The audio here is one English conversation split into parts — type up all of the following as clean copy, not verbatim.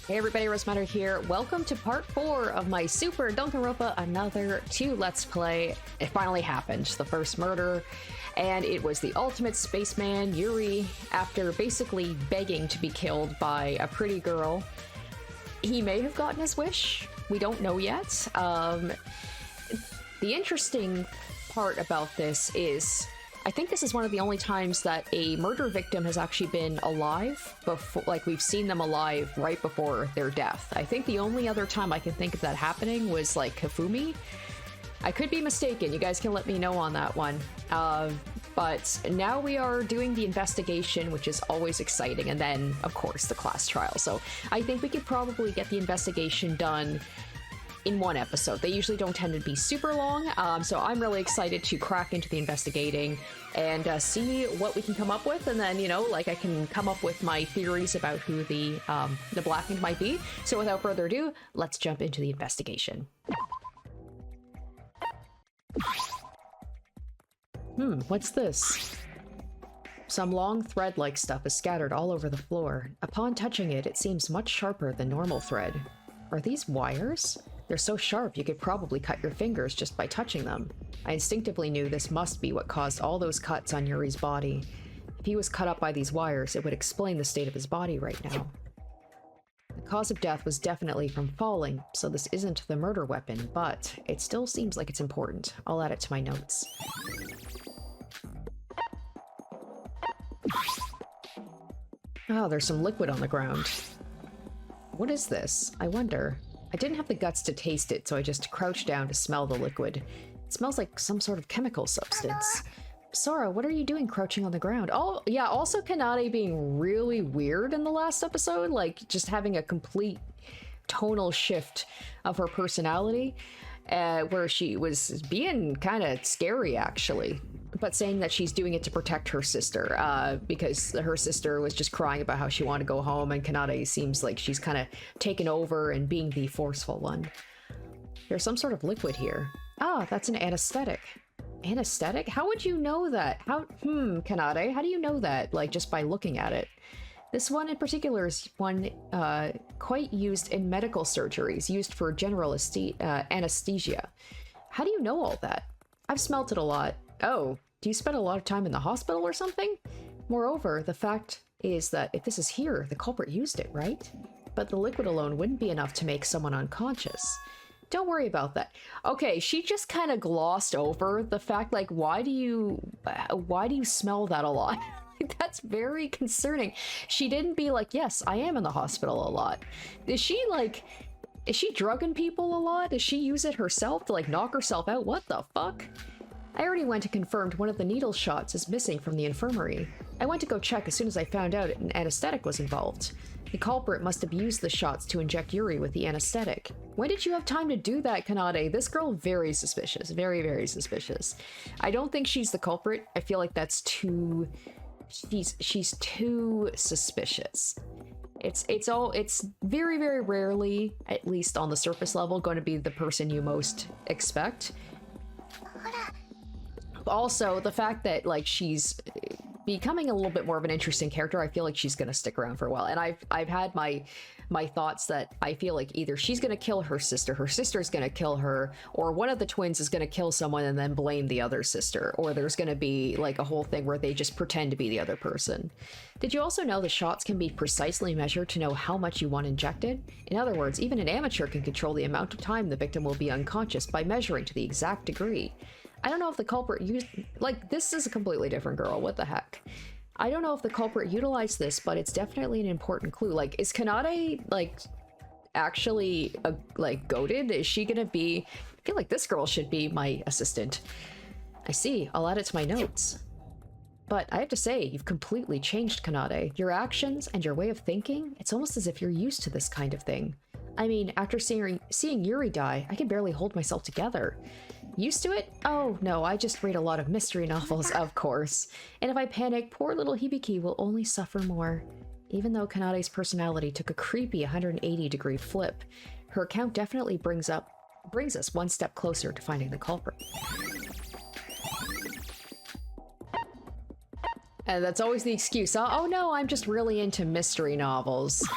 Hey everybody, Rosematter here. Welcome to part 4 of my Super Danganronpa Another 2 Let's Play. It finally happened, the first murder, and it was the ultimate spaceman, Yuri, after basically begging to be killed by a pretty girl. He may have gotten his wish, we don't know yet. The interesting part about this is, I think this is one of the only times that a murder victim has actually been alive before, like we've seen them alive right before their death. I think the only other time I can think of that happening was like Kafumi. I could be mistaken, you guys can let me know on that one. But now we are doing the investigation, which is always exciting, and then of course the class trial. So I think we could probably get the investigation done in one episode. They usually don't tend to be super long, so I'm really excited to crack into the investigating and see what we can come up with, and then, you know, like I can come up with my theories about who the Blackened might be. So without further ado, let's jump into the investigation. What's this? Some long thread-like stuff is scattered all over the floor. Upon touching it, it seems much sharper than normal thread. Are these wires? They're so sharp you could probably cut your fingers just by touching them. I instinctively knew this must be what caused all those cuts on Yuri's body. If he was cut up by these wires, it would explain the state of his body right now. The cause of death was definitely from falling, so this isn't the murder weapon, but it still seems like it's important. I'll add it to my notes. Oh, there's some liquid on the ground. What is this? I wonder. I didn't have the guts to taste it, so I just crouched down to smell the liquid. It smells like some sort of chemical substance. Sora, what are you doing crouching on the ground? Oh, yeah, also Kanade being really weird in the last episode, like just having a complete tonal shift of her personality, where she was being kind of scary, actually, but saying that she's doing it to protect her sister, because her sister was just crying about how she wanted to go home, and Kanade seems like she's kind of taken over and being the forceful one. There's some sort of liquid here. Ah, that's an anesthetic. Anesthetic? How would you know that? Kanade, how do you know that? Like, just by looking at it. This one in particular is one quite used in medical surgeries, used for general anesthesia. How do you know all that? I've smelt it a lot. Oh, do you spend a lot of time in the hospital or something? Moreover, the fact is that if this is here, the culprit used it, right? But the liquid alone wouldn't be enough to make someone unconscious. Don't worry about that. Okay, she just kind of glossed over the fact, like, why do you smell that a lot? That's very concerning. She didn't be like, yes, I am in the hospital a lot. Is she drugging people a lot? Does she use it herself to, like, knock herself out? What the fuck? I already went and confirmed one of the needle shots is missing from the infirmary. I went to go check as soon as I found out an anesthetic was involved. The culprit must have used the shots to inject Yuri with the anesthetic. When did you have time to do that, Kanade? This girl, very suspicious. Very, very suspicious. I don't think she's the culprit. I feel like that's too... She's too suspicious. It's very, very rarely, at least on the surface level, going to be the person you most expect. Also, the fact that, like, she's becoming a little bit more of an interesting character, I feel like she's gonna stick around for a while. And I've had my thoughts that I feel like either she's gonna kill her sister's gonna kill her, or one of the twins is gonna kill someone and then blame the other sister, or there's gonna be like a whole thing where they just pretend to be the other person. Did you also know the shots can be precisely measured to know how much you want injected? In other words, even an amateur can control the amount of time the victim will be unconscious by measuring to the exact degree. I don't know if the culprit used... Like, this is a completely different girl. What the heck? I don't know if the culprit utilized this, but it's definitely an important clue. Like, is Kanade, like, actually, like, goated? Is she gonna be... I feel like this girl should be my assistant. I see. I'll add it to my notes. But I have to say, you've completely changed, Kanade. Your actions and your way of thinking, it's almost as if you're used to this kind of thing. I mean, after seeing Yuri die, I can barely hold myself together. Used to it? Oh, no, I just read a lot of mystery novels, of course. And if I panic, poor little Hibiki will only suffer more. Even though Kanade's personality took a creepy 180-degree flip, her account definitely brings us one step closer to finding the culprit. And that's always the excuse. Oh no, I'm just really into mystery novels.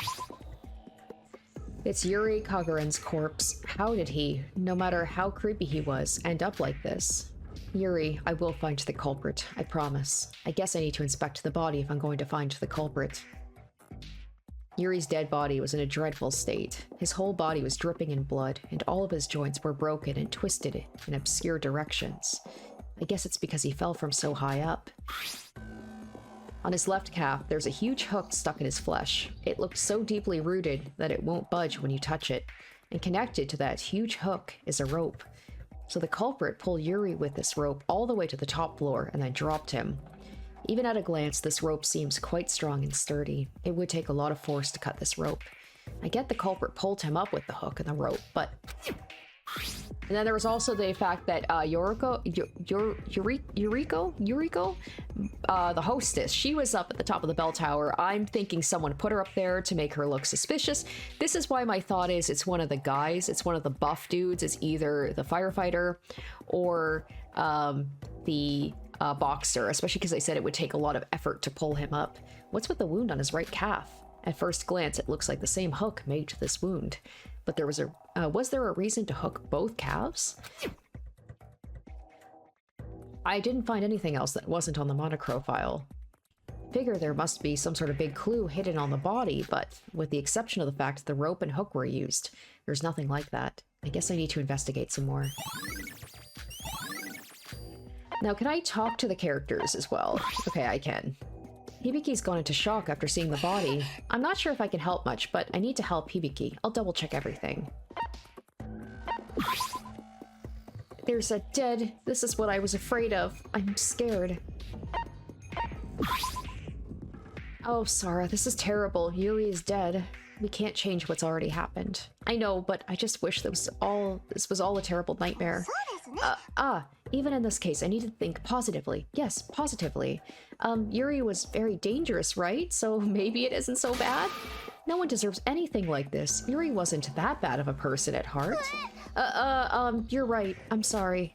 It's Yuri Kagarin's corpse. How did he, no matter how creepy he was, end up like this? Yuri, I will find the culprit, I promise. I guess I need to inspect the body if I'm going to find the culprit. Yuri's dead body was in a dreadful state. His whole body was dripping in blood, and all of his joints were broken and twisted in obscure directions. I guess it's because he fell from so high up. On his left calf, there's a huge hook stuck in his flesh. It looked so deeply rooted that it won't budge when you touch it. And connected to that huge hook is a rope. So the culprit pulled Yuri with this rope all the way to the top floor and then dropped him. Even at a glance, this rope seems quite strong and sturdy. It would take a lot of force to cut this rope. I get the culprit pulled him up with the hook and the rope, but... And then there was also the fact that Yuriko, the hostess, she was up at the top of the bell tower. I'm thinking someone put her up there to make her look suspicious. This is why my thought is it's one of the guys. It's one of the buff dudes. It's either the firefighter or the boxer, especially because they said it would take a lot of effort to pull him up. What's with the wound on his right calf? At first glance, it looks like the same hook made this wound. But there was there a reason to hook both calves? I didn't find anything else that wasn't on the Monocrow file. Figure there must be some sort of big clue hidden on the body, but with the exception of the fact the rope and hook were used, there's nothing like that. I guess I need to investigate some more. Now, can I talk to the characters as well? Okay, I can. Hibiki's gone into shock after seeing the body. I'm not sure if I can help much, but I need to help Hibiki. I'll double check everything. There's a dead... This is what I was afraid of. I'm scared. Oh, Sora, this is terrible. Yuri is dead. We can't change what's already happened. I know, but I just wish this was all a terrible nightmare. Even in this case, I need to think positively. Yes, positively. Yuri was very dangerous, right? So maybe it isn't so bad? No one deserves anything like this. Yuri wasn't that bad of a person at heart. You're right. I'm sorry.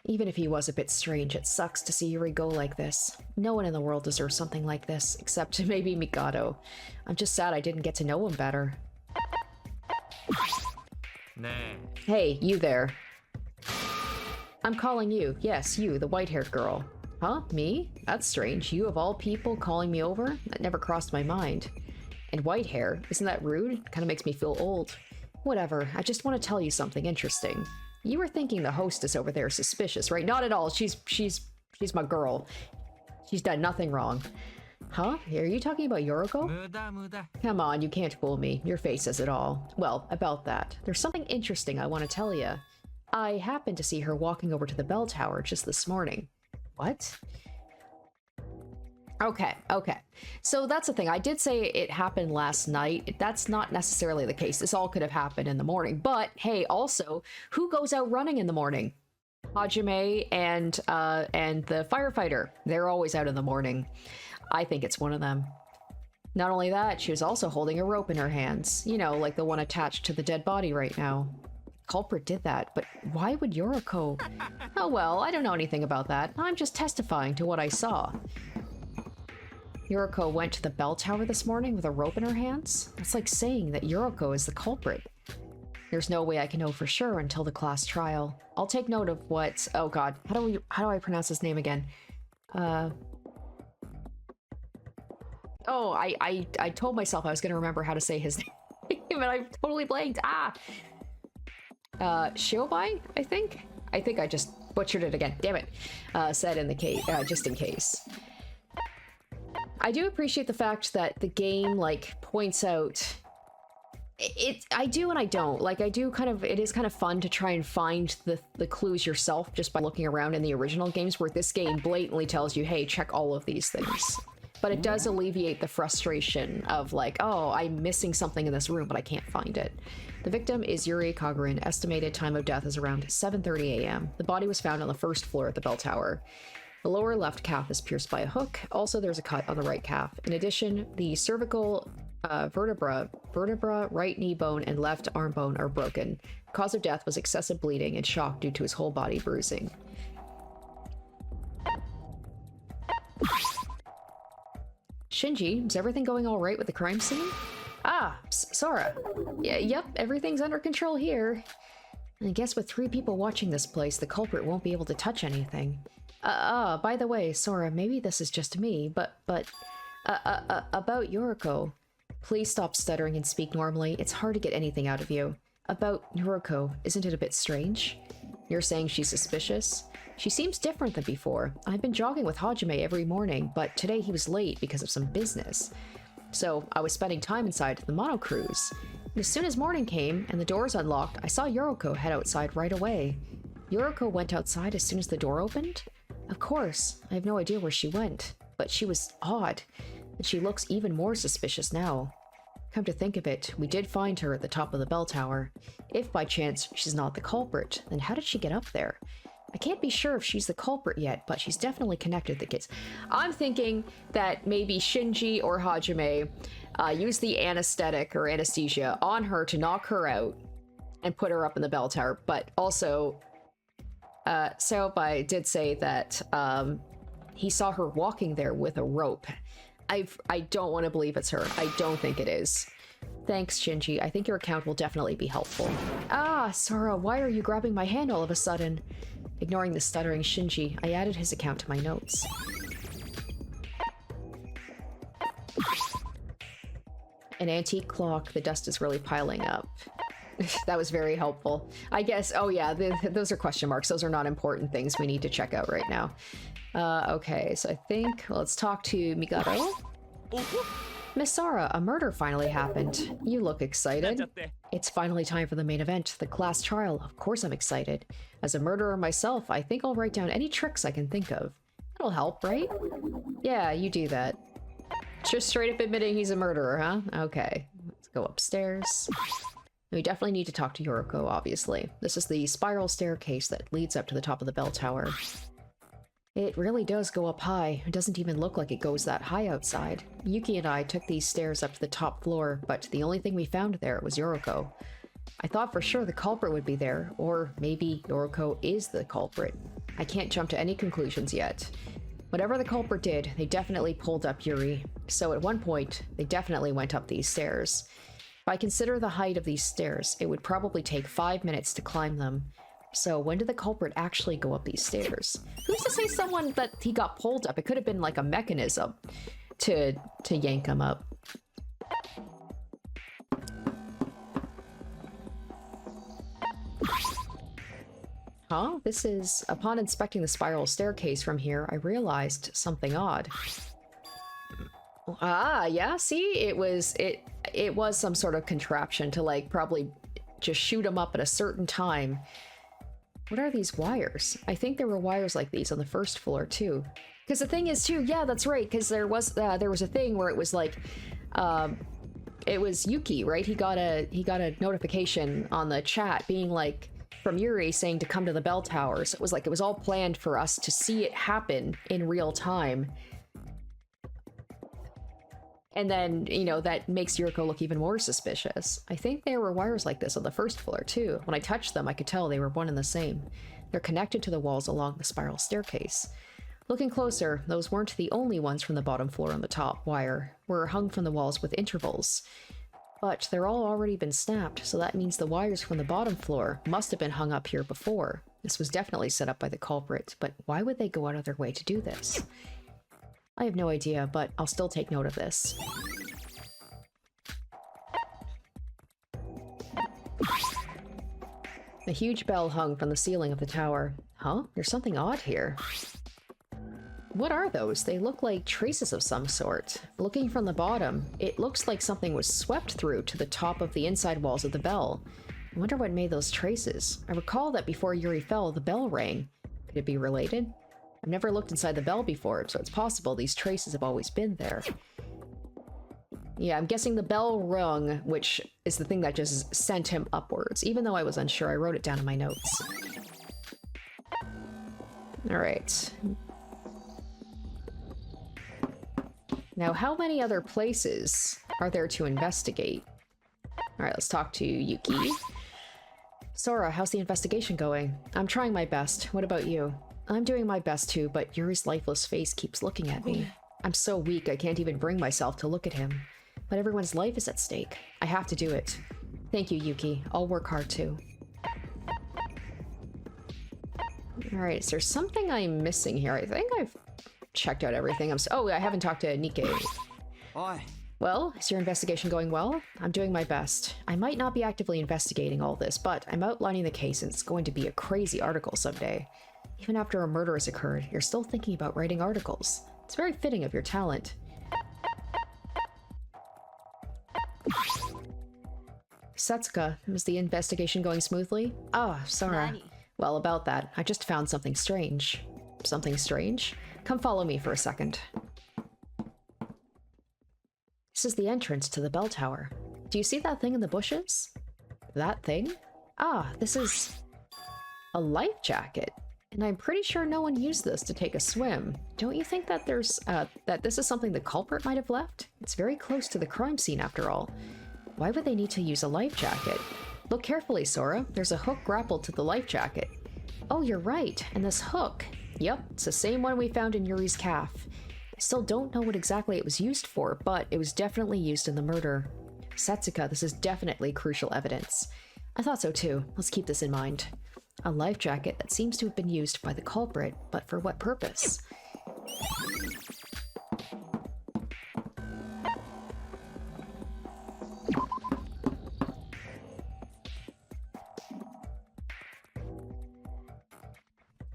Even if he was a bit strange, it sucks to see Yuri go like this. No one in the world deserves something like this, except maybe Mikado. I'm just sad I didn't get to know him better. Hey, you there. I'm calling you. Yes, you, the white-haired girl. Huh? Me? That's strange. You of all people calling me over? That never crossed my mind. And white hair? Isn't that rude? Kind of makes me feel old. Whatever. I just want to tell you something interesting. You were thinking the hostess over there is suspicious, right? Not at all. She's my girl. She's done nothing wrong. Huh? Are you talking about Yoriko? Come on, you can't fool me. Your face says it all. Well, about that. There's something interesting I want to tell you. I happened to see her walking over to the bell tower just this morning. What? Okay. So that's the thing. I did say it happened last night. That's not necessarily the case. This all could have happened in the morning. But hey, also, who goes out running in the morning? Hajime and the firefighter. They're always out in the morning. I think it's one of them. Not only that, she was also holding a rope in her hands. You know, like the one attached to the dead body right now. Culprit did that, but why would Yoriko? Oh well, I don't know anything about that. I'm just testifying to what I saw. Yoriko went to the bell tower this morning with a rope in her hands? That's like saying that Yoriko is the culprit. There's no way I can know for sure until the class trial. I'll take note of what... Oh god, how do I pronounce his name again? Oh, I told myself I was going to remember how to say his name, and I totally blanked. Shiobai, I think? I think I just butchered it again. Damn it. Said in the case, just in case. I do appreciate the fact that the game, like, points out... I do and I don't. Like, I do kind of... It is kind of fun to try and find the clues yourself just by looking around in the original games, where this game blatantly tells you, hey, check all of these things. But it does alleviate the frustration of, like, oh, I'm missing something in this room, but I can't find it. The victim is Yuri Kagarin. Estimated time of death is around 7:30 a.m. The body was found on the first floor at the bell tower. The lower left calf is pierced by a hook. Also, there's a cut on the right calf. In addition, the cervical vertebra, right knee bone, and left arm bone are broken. Cause of death was excessive bleeding and shock due to his whole body bruising. Shinji, is everything going all right with the crime scene? Ah, Sora. Yeah, yep, everything's under control here. I guess with 3 people watching this place, the culprit won't be able to touch anything. By the way, Sora, maybe this is just me, but about Yoriko. Please stop stuttering and speak normally. It's hard to get anything out of you. About Yoriko, isn't it a bit strange? You're saying she's suspicious? She seems different than before. I've been jogging with Hajime every morning, but today he was late because of some business. So I was spending time inside the Monocrow. And as soon as morning came and the doors unlocked, I saw Yoriko head outside right away. Yoriko went outside as soon as the door opened? Of course, I have no idea where she went, but she was odd, and she looks even more suspicious now. Come to think of it, we did find her at the top of the bell tower. If by chance she's not the culprit, then how did she get up there? I can't be sure if she's the culprit yet, but she's definitely connected to the kids. I'm thinking that maybe Shinji or Hajime used the anesthetic or anesthesia on her to knock her out and put her up in the bell tower, but also Seobai did say that he saw her walking there with a rope. I don't want to believe it's her. I don't think it is. Thanks, Shinji. I think your account will definitely be helpful. Ah, Sora, why are you grabbing my hand all of a sudden? Ignoring the stuttering Shinji, I added his account to my notes. An antique clock. The dust is really piling up. That was very helpful. I guess, oh yeah, those are question marks. Those are not important things we need to check out right now. Okay, so I think, well, let's talk to Migaro. Miss Sora, a murder finally happened. You look excited. It's finally time for the main event, the class trial. Of course I'm excited. As a murderer myself, I think I'll write down any tricks I can think of. That'll help, right? Yeah, you do that. Just straight up admitting he's a murderer, huh? Okay, let's go upstairs. We definitely need to talk to Yoriko, obviously. This is the spiral staircase that leads up to the top of the bell tower. It really does go up high. It doesn't even look like it goes that high outside. Yuki and I took these stairs up to the top floor, but the only thing we found there was Yoriko. I thought for sure the culprit would be there, or maybe Yoriko is the culprit. I can't jump to any conclusions yet. Whatever the culprit did, they definitely pulled up Yuri. So at one point, they definitely went up these stairs. If I consider the height of these stairs, it would probably take 5 minutes to climb them. So when did the culprit actually go up these stairs? Who's to say someone that he got pulled up? It could have been like a mechanism to yank him up. Huh? This is... Upon inspecting the spiral staircase from here, I realized something odd. Ah, yeah, see? It was some sort of contraption to, like, probably just shoot him up at a certain time. What are these wires? I think there were wires like these on the first floor, too. Because the thing is, too, yeah, that's right, because there was a thing where it was like... it was Yuki, right? He got a notification on the chat being like... from Yuri saying to come to the bell tower. So it was all planned for us to see it happen in real time. And then, you know, that makes Yuriko look even more suspicious. I think there were wires like this on the first floor, too. When I touched them, I could tell they were one and the same. They're connected to the walls along the spiral staircase. Looking closer, those weren't the only ones from the bottom floor on the top wire. Were hung from the walls with intervals. But they're all already been snapped, so that means the wires from the bottom floor must have been hung up here before. This was definitely set up by the culprit, but why would they go out of their way to do this? I have no idea, but I'll still take note of this. A huge bell hung from the ceiling of the tower. Huh? There's something odd here. What are those? They look like traces of some sort. Looking from the bottom, it looks like something was swept through to the top of the inside walls of the bell. I wonder what made those traces. I recall that before Yuri fell, the bell rang. Could it be related? I've never looked inside the bell before, so it's possible these traces have always been there. Yeah, I'm guessing the bell rung, which is the thing that just sent him upwards. Even though I was unsure, I wrote it down in my notes. Alright. Now, how many other places are there to investigate? Alright, let's talk to Yuki. Sora, how's the investigation going? I'm trying my best. What about you? I'm doing my best too, but Yuri's lifeless face keeps looking at me. I'm so weak I can't even bring myself to look at him. But everyone's life is at stake. I have to do it. Thank you, Yuki. I'll work hard too. Alright, is there something I'm missing here? I think I've checked out everything. Oh, I haven't talked to Nikke. Oi. Well, is your investigation going well? I'm doing my best. I might not be actively investigating all this, but I'm outlining the case and it's going to be a crazy article someday. Even after a murder has occurred, you're still thinking about writing articles. It's very fitting of your talent. Setsuka, is the investigation going smoothly? Ah, Sora. Well, about that, I just found something strange. Something strange? Come follow me for a second. This is the entrance to the bell tower. Do you see that thing in the bushes? That thing? Ah, this is a life jacket. And I'm pretty sure no one used this to take a swim. Don't you think that that this is something the culprit might have left? It's very close to the crime scene after all. Why would they need to use a life jacket? Look carefully, Sora. There's a hook grappled to the life jacket. Oh, you're right. And this hook. Yep, it's the same one we found in Yuri's calf. I still don't know what exactly it was used for, but it was definitely used in the murder. Setsuka, this is definitely crucial evidence. I thought so too. Let's keep this in mind. A life jacket that seems to have been used by the culprit, but for what purpose?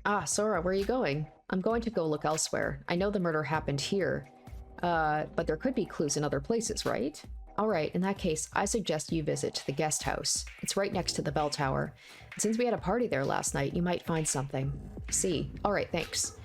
Ah, Sora, where are you going? I'm going to go look elsewhere. I know the murder happened here, but there could be clues in other places, right? Alright, in that case, I suggest you visit the guest house. It's right next to the bell tower. And since we had a party there last night, you might find something. See. Alright, thanks.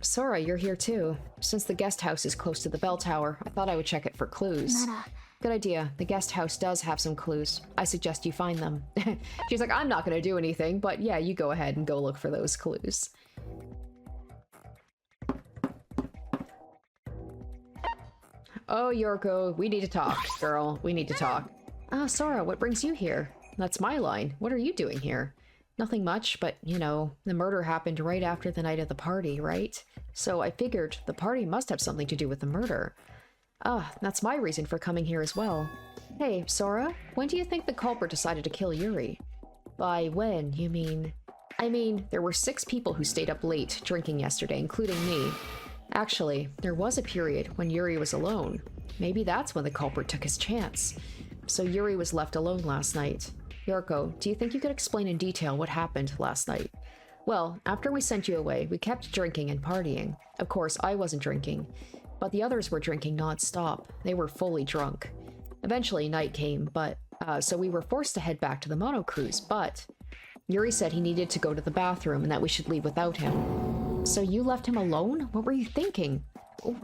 Sora, you're here too. Since the guest house is close to the bell tower, I thought I would check it for clues. Good idea. The guest house does have some clues. I suggest you find them. She's like, I'm not gonna do anything, but yeah, you go ahead and go look for those clues. Oh, Yorko, we need to talk, girl. We need to talk. Ah, Sora, what brings you here? That's my line. What are you doing here? Nothing much, but, you know, the murder happened right after the night of the party, right? So I figured the party must have something to do with the murder. Ah, that's my reason for coming here as well. Hey, Sora, when do you think the culprit decided to kill Yuri? By when, you mean? I mean, there were 6 people who stayed up late drinking yesterday, including me. Actually, there was a period when Yuri was alone. Maybe that's when the culprit took his chance. So Yuri was left alone last night. Yorko, do you think you could explain in detail what happened last night? Well, after we sent you away, we kept drinking and partying. Of course, I wasn't drinking, but the others were drinking non-stop. They were fully drunk. Eventually, night came, so we were forced to head back to the Monocrow, but Yuri said he needed to go to the bathroom and that we should leave without him. So you left him alone? What were you thinking?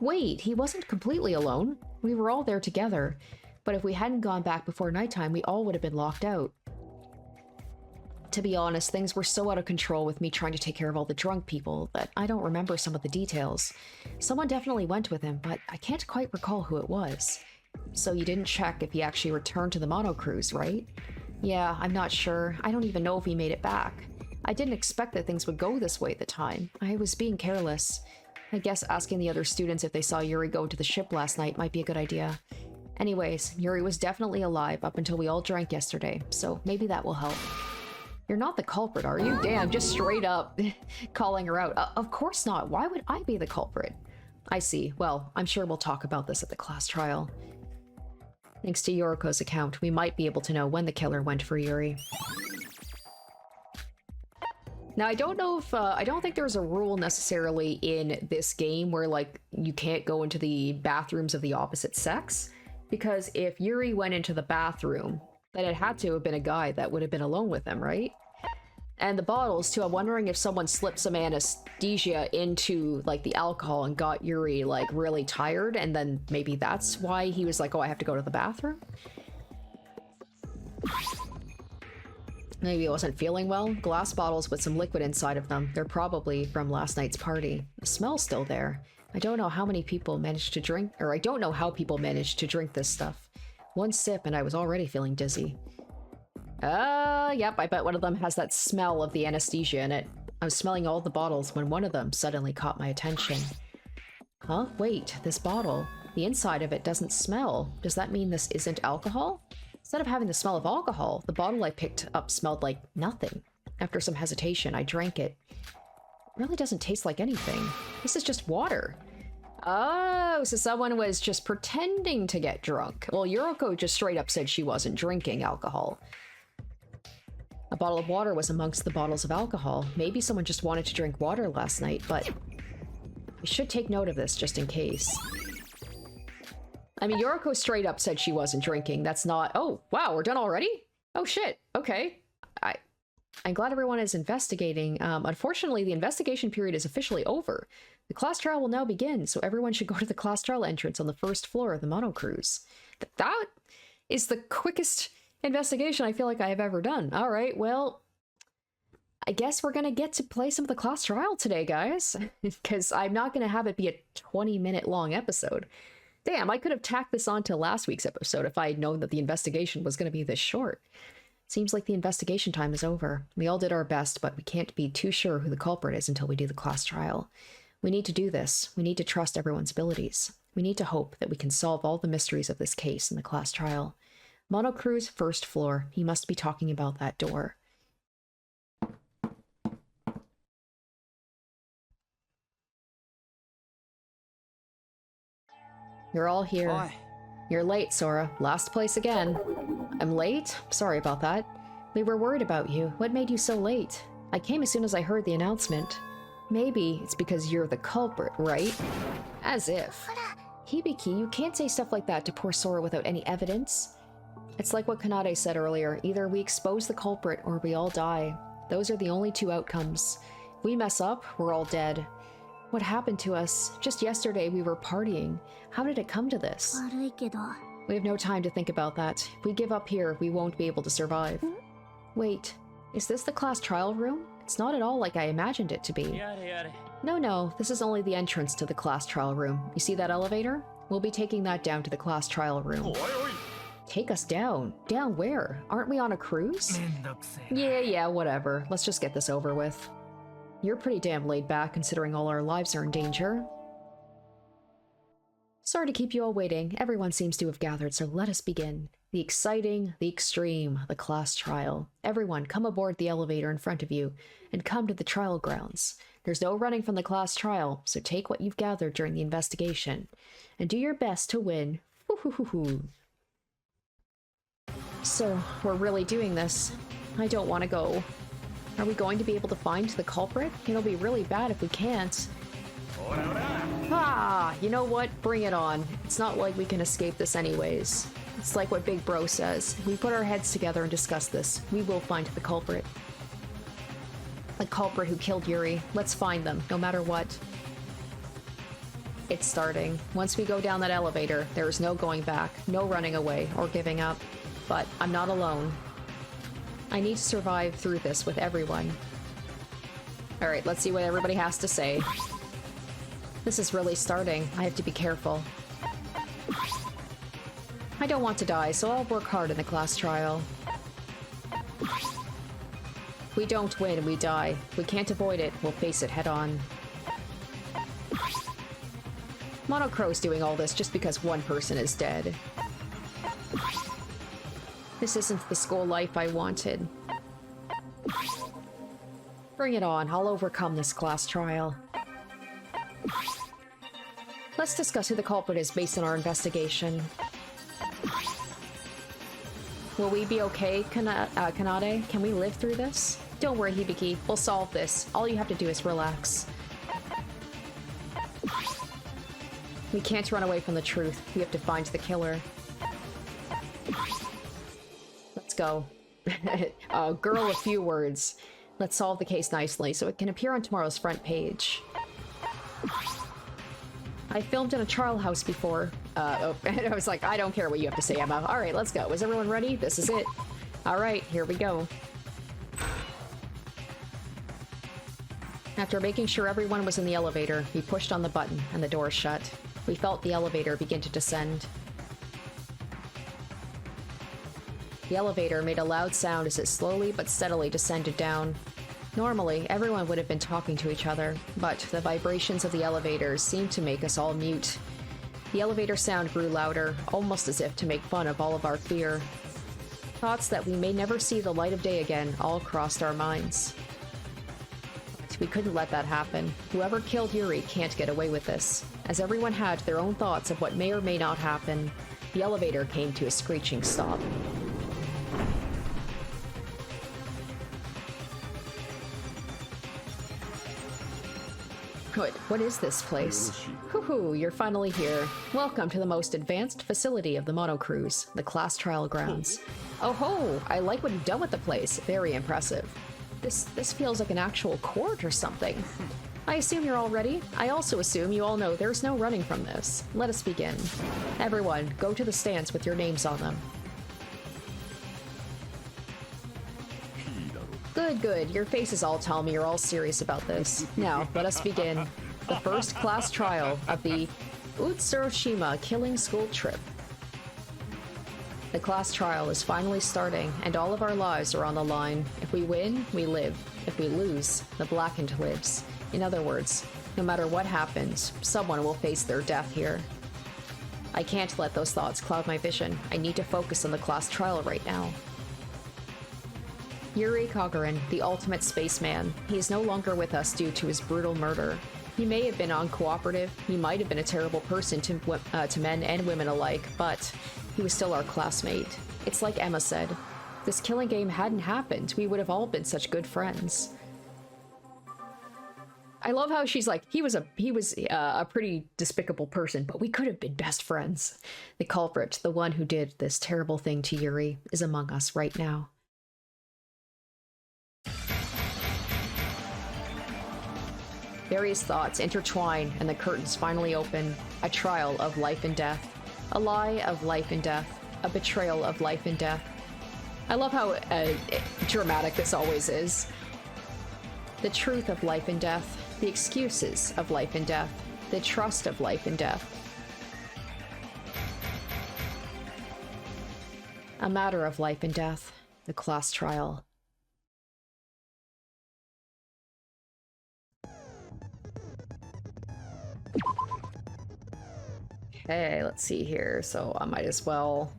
Wait, he wasn't completely alone. We were all there together, but if we hadn't gone back before nighttime, we all would have been locked out. To be honest, things were so out of control with me trying to take care of all the drunk people that I don't remember some of the details. Someone definitely went with him, but I can't quite recall who it was. So you didn't check if he actually returned to the Monocrow, right? Yeah, I'm not sure. I don't even know if he made it back. I didn't expect that things would go this way at the time. I was being careless. I guess asking the other students if they saw Yuri go to the ship last night might be a good idea. Anyways, Yuri was definitely alive up until we all drank yesterday, so maybe that will help. You're not the culprit, are you? Damn, just straight up calling her out. Of course not. Why would I be the culprit? I see. Well, I'm sure we'll talk about this at the class trial. Thanks to Yoriko's account, we might be able to know when the killer went for Yuri. Now, I don't know if, I don't think there's a rule necessarily in this game where, like, you can't go into the bathrooms of the opposite sex. Because if Yuri went into the bathroom, then it had to have been a guy that would have been alone with him, right? And the bottles, too, I'm wondering if someone slipped some anesthesia into, like, the alcohol and got Yuri, like, really tired, and then maybe that's why he was like, oh, I have to go to the bathroom? Maybe he wasn't feeling well. Glass bottles with some liquid inside of them. They're probably from last night's party. The smell's still there. I don't know how many people managed to drink, or I don't know how people managed to drink this stuff. One sip and I was already feeling dizzy. Yep, I bet one of them has that smell of the anesthesia in it. I was smelling all the bottles when one of them suddenly caught my attention. Huh? Wait, this bottle. The inside of it doesn't smell. Does that mean this isn't alcohol? Instead of having the smell of alcohol, the bottle I picked up smelled like nothing. After some hesitation, I drank it. It really doesn't taste like anything. This is just water. Oh, so someone was just pretending to get drunk. Well, Yuriko just straight up said she wasn't drinking alcohol. A bottle of water was amongst the bottles of alcohol. Maybe someone just wanted to drink water last night, but we should take note of this just in case. I mean, Yuriko straight up said she wasn't drinking. That's not... Oh, wow, we're done already? Oh, shit. Okay. I'm glad everyone is investigating. Unfortunately, the investigation period is officially over. The class trial will now begin, so everyone should go to the class trial entrance on the first floor of the Monocrow. That is the quickest investigation I feel like I have ever done. All right, well, I guess we're gonna get to play some of the class trial today, guys, because I'm not gonna have it be a 20-minute long episode. Damn, I could have tacked this on to last week's episode if I had known that the investigation was gonna be this short. Seems like the investigation time is over. We all did our best, but we can't be too sure who the culprit is until we do the class trial. We need to do this. We need to trust everyone's abilities. We need to hope that we can solve all the mysteries of this case in the class trial. Monocrow's first floor. He must be talking about that door. You're all here. Hi. You're late, Sora. Last place again. I'm late? Sorry about that. We were worried about you. What made you so late? I came as soon as I heard the announcement. Maybe it's because you're the culprit, right? As if. Hibiki, you can't say stuff like that to poor Sora without any evidence. It's like what Kanade said earlier. Either we expose the culprit or we all die. Those are the only two outcomes. If we mess up, we're all dead. What happened to us? Just yesterday we were partying. How did it come to this? We have no time to think about that. If we give up here, we won't be able to survive. Wait, is this the class trial room? It's not at all like I imagined it to be. No, this is only the entrance to the class trial room. You see that elevator? We'll be taking that down to the class trial room. Take us down? Down where? Aren't we on a cruise? Yeah, whatever. Let's just get this over with. You're pretty damn laid back considering all our lives are in danger. Sorry to keep you all waiting. Everyone seems to have gathered, so let us begin. The exciting, the extreme, the class trial. Everyone, come aboard the elevator in front of you, and come to the trial grounds. There's no running from the class trial, so take what you've gathered during the investigation, and do your best to win. Woo-hoo-hoo-hoo. So, we're really doing this. I don't want to go. Are we going to be able to find the culprit? It'll be really bad if we can't. Ah, you know what? Bring it on. It's not like we can escape this anyways. It's like what Big Bro says. If we put our heads together and discuss this, we will find the culprit. The culprit who killed Yuri. Let's find them, no matter what. It's starting. Once we go down that elevator, there is no going back, no running away or giving up. But I'm not alone. I need to survive through this with everyone. Alright, let's see what everybody has to say. This is really starting. I have to be careful. I don't want to die, so I'll work hard in the class trial. If we don't win, we die. If we can't avoid it, we'll face it head on. Monocrow's doing all this just because one person is dead. This isn't the school life I wanted. Bring it on, I'll overcome this class trial. Let's discuss who the culprit is based on our investigation. Will we be okay, Kanade? Can we live through this? Don't worry, Hibiki. We'll solve this. All you have to do is relax. We can't run away from the truth. We have to find the killer. Let's go. Girl, a few words. Let's solve the case nicely so it can appear on tomorrow's front page. I filmed in a trial house before. I was like, I don't care what you have to say, Emma. Alright, let's go. Is everyone ready? This is it. Alright, here we go. After making sure everyone was in the elevator, we pushed on the button and the door shut. We felt the elevator begin to descend. The elevator made a loud sound as it slowly but steadily descended down. Normally, everyone would have been talking to each other, but the vibrations of the elevator seemed to make us all mute. The elevator sound grew louder, almost as if to make fun of all of our fear. Thoughts that we may never see the light of day again all crossed our minds. We couldn't let that happen. Whoever killed Yuri can't get away with this. As everyone had their own thoughts of what may or may not happen, the elevator came to a screeching stop. Good. What is this place? Hoo-hoo, you're finally here. Welcome to the most advanced facility of the Monocrows, the class trial grounds. Oh ho! I like what you've done with the place. Very impressive. This feels like an actual court or something. I assume you're all ready? I also assume you all know there's no running from this. Let us begin. Everyone, go to the stands with your names on them. Good, good. Your faces all tell me you're all serious about this. Now, let us begin. The first class trial of the Utsuroshima Killing School Trip. The class trial is finally starting, and all of our lives are on the line. If we win, we live. If we lose, the Blackened lives. In other words, no matter what happens, someone will face their death here. I can't let those thoughts cloud my vision. I need to focus on the class trial right now. Yuri Kagarin, the ultimate spaceman. He is no longer with us due to his brutal murder. He may have been uncooperative, he might have been a terrible person to men and women alike, but he was still our classmate. It's like Emma said, if this killing game hadn't happened, we would have all been such good friends. I love how she's like, he was a pretty despicable person, but we could have been best friends. The culprit, the one who did this terrible thing to Yuri, is among us right now. Various thoughts intertwine and the curtains finally open. A trial of life and death. A lie of life and death. A betrayal of life and death. I love how dramatic this always is. The truth of life and death. The excuses of life and death. The trust of life and death. A matter of life and death. The class trial. Okay, let's see here. So I might as well...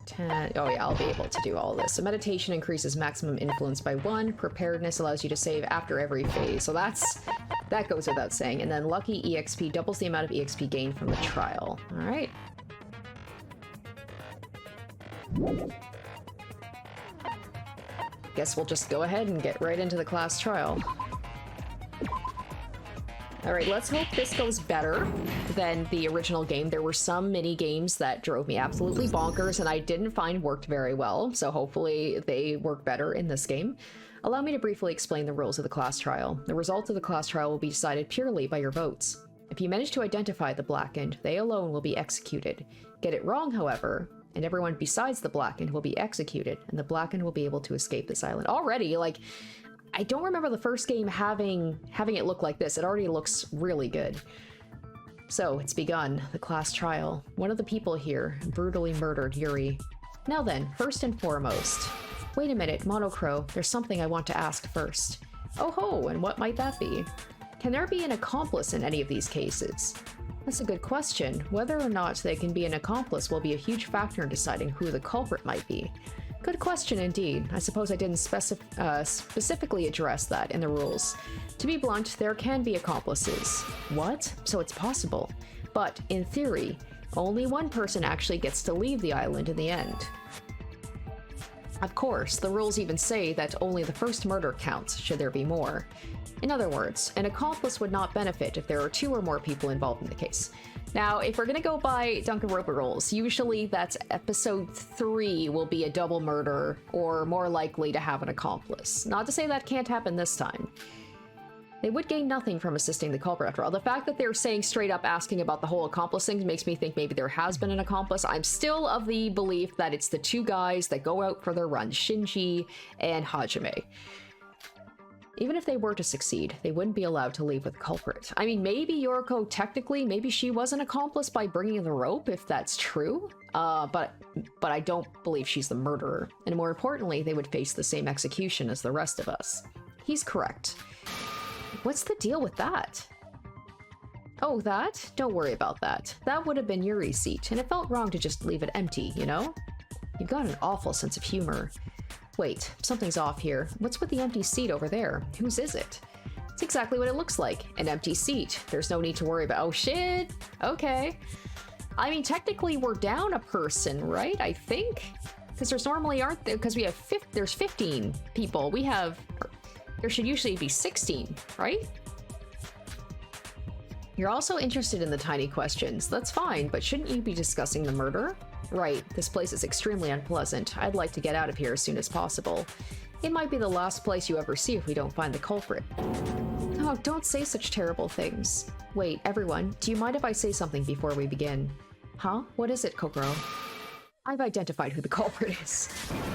10... Oh yeah, I'll be able to do all this. So meditation increases maximum influence by 1. Preparedness allows you to save after every phase. So that goes without saying. And then Lucky EXP doubles the amount of EXP gained from the trial. Alright. Guess we'll just go ahead and get right into the class trial. Alright, let's hope this goes better than the original game. There were some mini games that drove me absolutely bonkers and I didn't find worked very well, so hopefully they work better in this game. Allow me to briefly explain the rules of the class trial. The result of the class trial will be decided purely by your votes. If you manage to identify the Blackened, they alone will be executed. Get it wrong, however, and everyone besides the Blackened will be executed, and the Blackened will be able to escape this island. Already, like... I don't remember the first game having it look like this. It already looks really good. So, it's begun. The class trial. One of the people here brutally murdered Yuri. Now then, first and foremost. Wait a minute, Monocrow. There's something I want to ask first. Oh ho, and what might that be? Can there be an accomplice in any of these cases? That's a good question. Whether or not they can be an accomplice will be a huge factor in deciding who the culprit might be. Good question indeed. I suppose I didn't specifically address that in the rules. To be blunt, there can be accomplices. What? So it's possible. But, in theory, only one person actually gets to leave the island in the end. Of course, the rules even say that only the first murder counts, should there be more. In other words, an accomplice would not benefit if there are 2 or more people involved in the case. Now, if we're gonna go by Danganronpa rules, usually that's episode 3 will be a double murder, or more likely to have an accomplice. Not to say that can't happen this time. They would gain nothing from assisting the culprit after all. The fact that they're saying straight up asking about the whole accomplice thing makes me think maybe there has been an accomplice. I'm still of the belief that it's the 2 guys that go out for their run, Shinji and Hajime. Even if they were to succeed, they wouldn't be allowed to leave with the culprit. I mean, maybe Yoriko technically, maybe she was an accomplice by bringing the rope, if that's true. But I don't believe she's the murderer. And more importantly, they would face the same execution as the rest of us. He's correct. What's the deal with that? Oh, that? Don't worry about that. That would have been Yuri's seat, and it felt wrong to just leave it empty, you know? You've got an awful sense of humor. Wait, something's off here. What's with the empty seat over there? Whose is it? It's exactly what it looks like. An empty seat. There's no need to worry about— oh shit! Okay. I mean, technically we're down a person, right? I think? Because there's normally aren't there, because we have there's 15 people. We have— there should usually be 16, right? You're also interested in the tiny questions. That's fine, but shouldn't you be discussing the murder? Right, this place is extremely unpleasant. I'd like to get out of here as soon as possible. It might be the last place you ever see if we don't find the culprit. Oh, don't say such terrible things. Wait, everyone, do you mind if I say something before we begin? Huh? What is it, Kokoro? I've identified who the culprit is.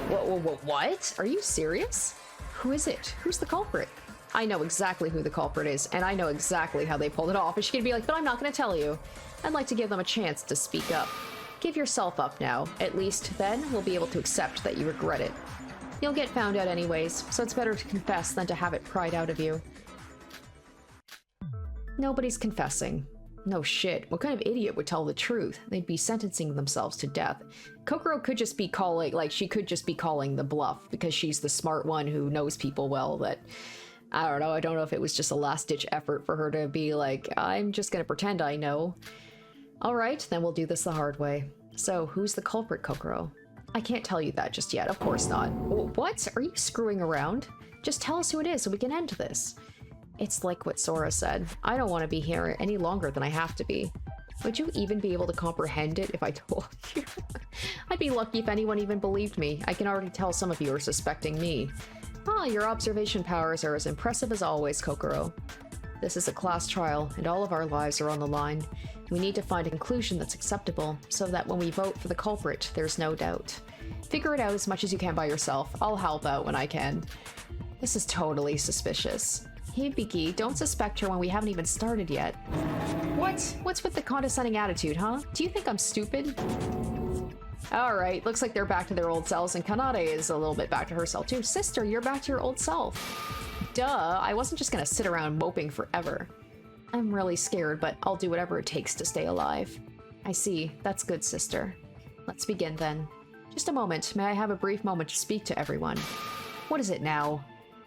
What? Are you serious? Who is it? Who's the culprit? I know exactly who the culprit is, and I know exactly how they pulled it off. And she could be like, but I'm not going to tell you. I'd like to give them a chance to speak up. Give yourself up now. At least then we'll be able to accept that you regret it. You'll get found out anyways, so it's better to confess than to have it pried out of you. Nobody's confessing. No shit. What kind of idiot would tell the truth? They'd be sentencing themselves to death. Kokoro could just be calling— like, she could just be calling the bluff because she's the smart one who knows people well. That— I don't know. I don't know if it was just a last-ditch effort for her to be like, I'm just gonna pretend I know. Alright, then we'll do this the hard way. So, who's the culprit, Kokoro? I can't tell you that just yet, of course not. What? Are you screwing around? Just tell us who it is so we can end this. It's like what Sora said. I don't want to be here any longer than I have to be. Would you even be able to comprehend it if I told you? I'd be lucky if anyone even believed me. I can already tell some of you are suspecting me. Ah, your observation powers are as impressive as always, Kokoro. This is a class trial, and all of our lives are on the line. We need to find a conclusion that's acceptable, so that when we vote for the culprit, there's no doubt. Figure it out as much as you can by yourself. I'll help out when I can. This is totally suspicious. Hibiki, don't suspect her when we haven't even started yet. What? What's with the condescending attitude, huh? Do you think I'm stupid? Alright, looks like they're back to their old selves, and Kanade is a little bit back to herself too. Sister, you're back to your old self. Duh, I wasn't just gonna sit around moping forever. I'm really scared, but I'll do whatever it takes to stay alive. I see. That's good, sister. Let's begin then. Just a moment. May I have a brief moment to speak to everyone? What is it now?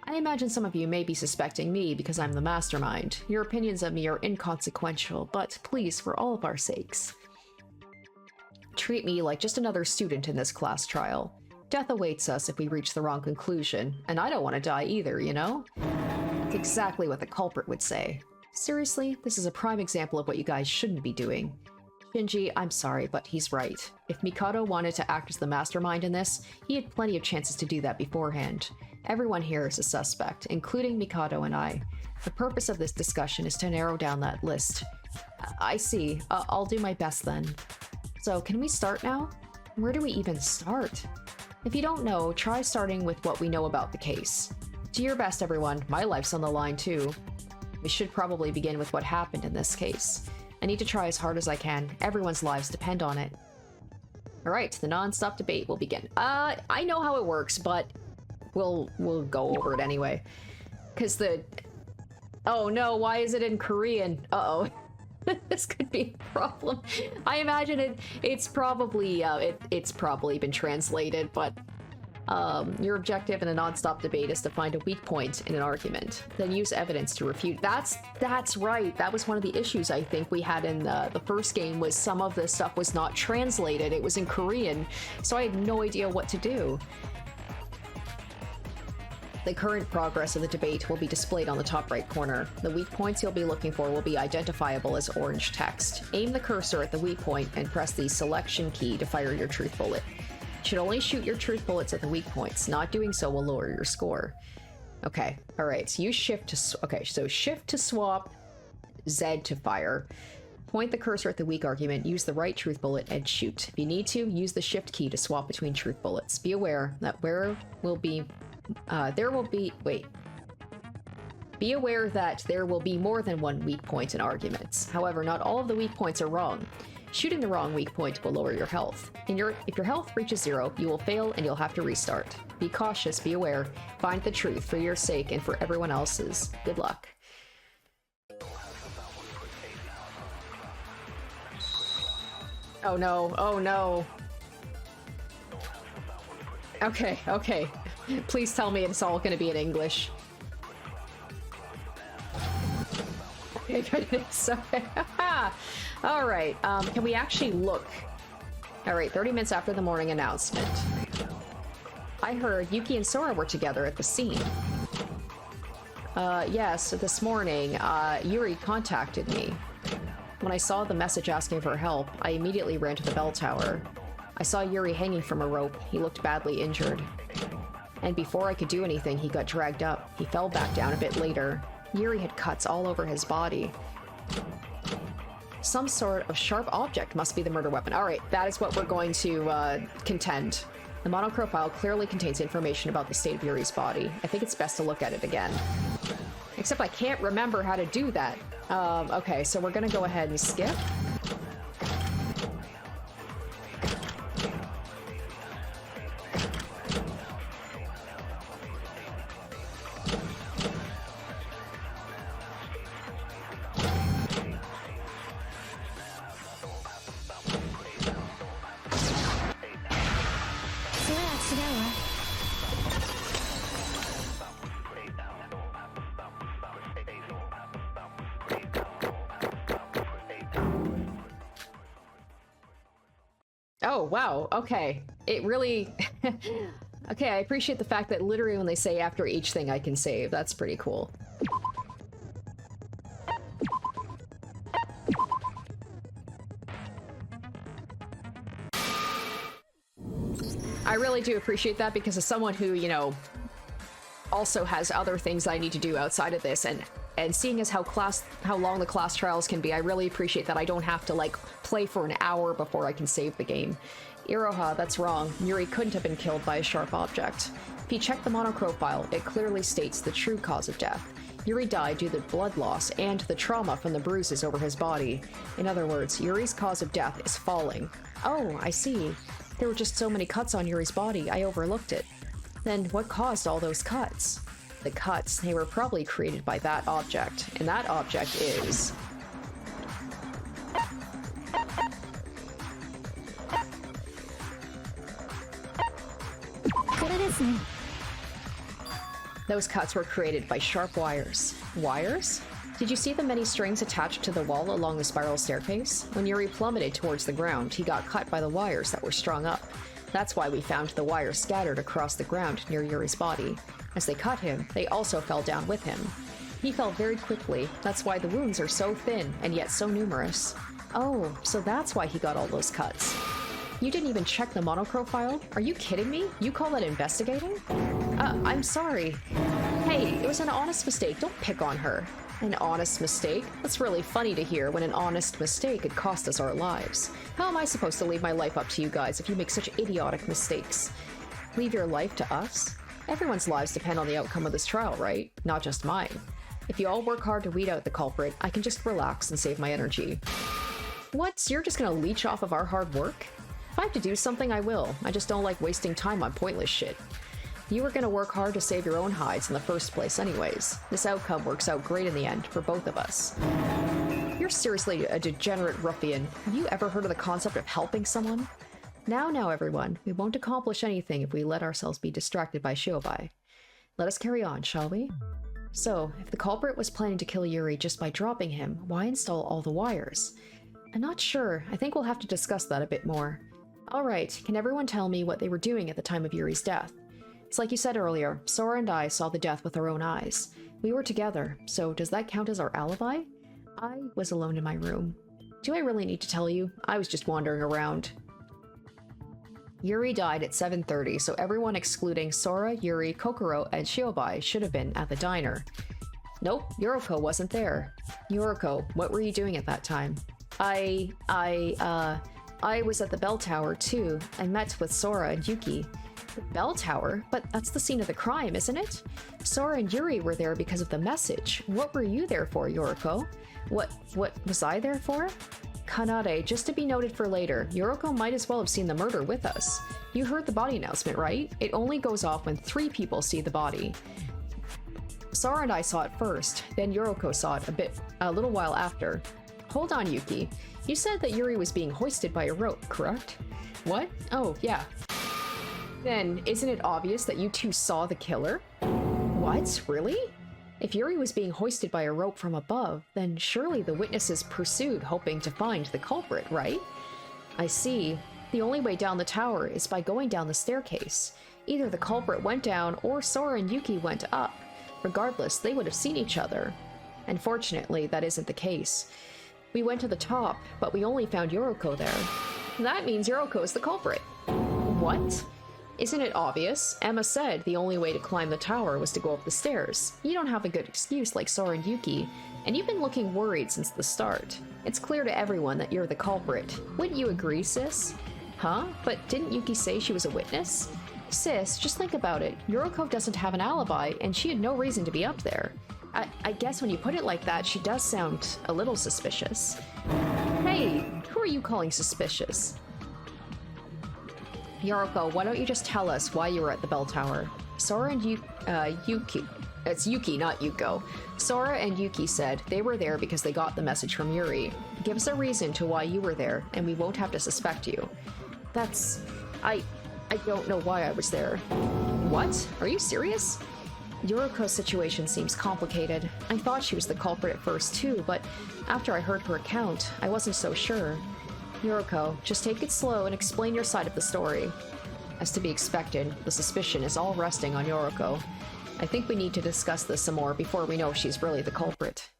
I imagine some of you may be suspecting me because I'm the mastermind. Your opinions of me are inconsequential, but please, for all of our sakes, treat me like just another student in this class trial. Death awaits us if we reach the wrong conclusion, and I don't want to die either, you know? That's exactly what the culprit would say. Seriously, this is a prime example of what you guys shouldn't be doing. Shinji, I'm sorry, but he's right. If Mikado wanted to act as the mastermind in this, he had plenty of chances to do that beforehand. Everyone here is a suspect, including Mikado and I. The purpose of this discussion is to narrow down that list. I see. I'll do my best then. So, can we start now? Where do we even start? If you don't know, try starting with what we know about the case. Do your best, everyone. My life's on the line, too. We should probably begin with what happened in this case. I need to try as hard as I can. Everyone's lives depend on it. Alright, the non-stop debate will begin. I know how it works, but we'll go over it anyway. Because oh no, why is it in Korean? Uh-oh. This could be a problem. I imagine it's probably been translated, but your objective in a non-stop debate is to find a weak point in an argument, then use evidence to refute. That's right. That was one of the issues I think we had in the first game, was some of the stuff was not translated. It was in Korean, so I had no idea what to do. The current progress of the debate will be displayed on the top right corner. The weak points you'll be looking for will be identifiable as orange text. Aim the cursor at the weak point and press the selection key to fire your truth bullet. You should only shoot your truth bullets at the weak points. Not doing so will lower your score. Okay, alright, so use shift to... Okay, so shift to swap, Z to fire. Point the cursor at the weak argument, use the right truth bullet, and shoot. If you need to, use the shift key to swap between truth bullets. Be aware that there will be Be aware that there will be more than one weak point in arguments. However, not all of the weak points are wrong. Shooting the wrong weak point will lower your health. If your health reaches 0, you will fail and you'll have to restart. Be cautious, be aware, find the truth for your sake and for everyone else's. Good luck. Oh no, oh no. Okay, okay. Please tell me it's all gonna be in English. Okay, good. It's okay. Alright, can we actually look? Alright, 30 minutes after the morning announcement. I heard Yuki and Sora were together at the scene. Yes, this morning, Yuri contacted me. When I saw the message asking for help, I immediately ran to the bell tower. I saw Yuri hanging from a rope. He looked badly injured. And before I could do anything, he got dragged up. He fell back down a bit later. Yuri had cuts all over his body. Some sort of sharp object must be the murder weapon. Alright, that is what we're going to contend. The Monocrow file clearly contains information about the state of Yuri's body. I think it's best to look at it again. Except I can't remember how to do that. Okay, so we're gonna go ahead and skip. Oh, wow, okay. It really... Okay, I appreciate the fact that literally when they say after each thing I can save. That's pretty cool. I really do appreciate that because as someone who, you know, also has other things I need to do outside of this, and seeing as how long the class trials can be, I really appreciate that I don't have to, like, play for an hour before I can save the game. Iroha, that's wrong. Yuri couldn't have been killed by a sharp object. If you check the Monocrow file, it clearly states the true cause of death. Yuri died due to blood loss and the trauma from the bruises over his body. In other words, Yuri's cause of death is falling. Oh, I see. There were just so many cuts on Yuri's body, I overlooked it. Then what caused all those cuts? The cuts, they were probably created by that object, and that object is... Those cuts were created by sharp wires. Wires? Did you see the many strings attached to the wall along the spiral staircase? When Yuri plummeted towards the ground, he got cut by the wires that were strung up. That's why we found the wires scattered across the ground near Yuri's body. As they cut him, they also fell down with him. He fell very quickly. That's why the wounds are so thin and yet so numerous. Oh, so that's why he got all those cuts. You didn't even check the Monocrow file? Are you kidding me? You call that investigating? I'm sorry. Hey, it was an honest mistake. Don't pick on her. An honest mistake? That's really funny to hear when an honest mistake could cost us our lives. How am I supposed to leave my life up to you guys if you make such idiotic mistakes? Leave your life to us? Everyone's lives depend on the outcome of this trial, right? Not just mine. If you all work hard to weed out the culprit, I can just relax and save my energy. What? You're just gonna leech off of our hard work? If I have to do something, I will. I just don't like wasting time on pointless shit. You were gonna work hard to save your own hides in the first place anyways. This outcome works out great in the end for both of us. You're seriously a degenerate ruffian. Have you ever heard of the concept of helping someone? Now, everyone. We won't accomplish anything if we let ourselves be distracted by Shiobai. Let us carry on, shall we? So, if the culprit was planning to kill Yuri just by dropping him, why install all the wires? I'm not sure. I think we'll have to discuss that a bit more. Alright, can everyone tell me what they were doing at the time of Yuri's death? It's like you said earlier, Sora and I saw the death with our own eyes. We were together, so does that count as our alibi? I was alone in my room. Do I really need to tell you? I was just wandering around. Yuri died at 7:30, so everyone excluding Sora, Yuri, Kokoro, and Shiobai should have been at the diner. Nope, Yoriko wasn't there. Yoriko, what were you doing at that time? I was at the bell tower too. I met with Sora and Yuki. The bell tower? But that's the scene of the crime, isn't it? Sora and Yuri were there because of the message. What were you there for, Yoriko? What was I there for? Kanade, just to be noted for later, Yoriko might as well have seen the murder with us. You heard the body announcement, right? It only goes off when 3 people see the body. Sora and I saw it first, then Yoriko saw it a little while after. Hold on, Yuki. You said that Yuri was being hoisted by a rope, correct? What? Oh, yeah. Then, isn't it obvious that you two saw the killer? What? Really? If Yuri was being hoisted by a rope from above, then surely the witnesses pursued, hoping to find the culprit, right? I see. The only way down the tower is by going down the staircase. Either the culprit went down, or Sora and Yuki went up. Regardless, they would have seen each other. Unfortunately, that isn't the case. We went to the top, but we only found Yoriko there. That means Yoriko is the culprit. What? Isn't it obvious? Emma said the only way to climb the tower was to go up the stairs. You don't have a good excuse like Sora and Yuki, and you've been looking worried since the start. It's clear to everyone that you're the culprit. Wouldn't you agree, sis? Huh? But didn't Yuki say she was a witness? Sis, just think about it. Yoriko doesn't have an alibi, and she had no reason to be up there. I guess when you put it like that, she does sound a little suspicious. Hey, who are you calling suspicious? Yoriko, why don't you just tell us why you were at the bell tower? Sora and Yuki. It's Yuki, not Yuko. Sora and Yuki said they were there because they got the message from Yuri. Give us a reason to why you were there, and we won't have to suspect you. That's... I don't know why I was there. What? Are you serious? Yoriko's situation seems complicated. I thought she was the culprit at first too, but after I heard her account, I wasn't so sure. Yoriko, just take it slow and explain your side of the story. As to be expected, the suspicion is all resting on Yoriko. I think we need to discuss this some more before we know if she's really the culprit.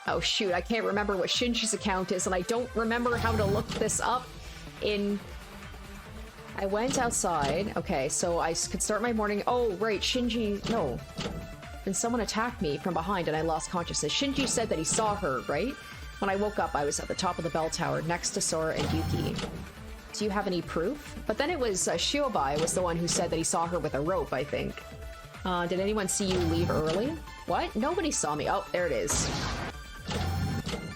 Oh shoot, I can't remember what Shinji's account is, and I don't remember how to look this up in... I went outside. Okay, so I could start my morning... Oh, right, Shinji... No. Then someone attacked me from behind and I lost consciousness. Shinji said that he saw her, right? When I woke up, I was at the top of the bell tower, next to Sora and Yuki. Do you have any proof? But then it was Shiobai was the one who said that he saw her with a rope, I think. Did anyone see you leave early? What? Nobody saw me. Oh, there it is.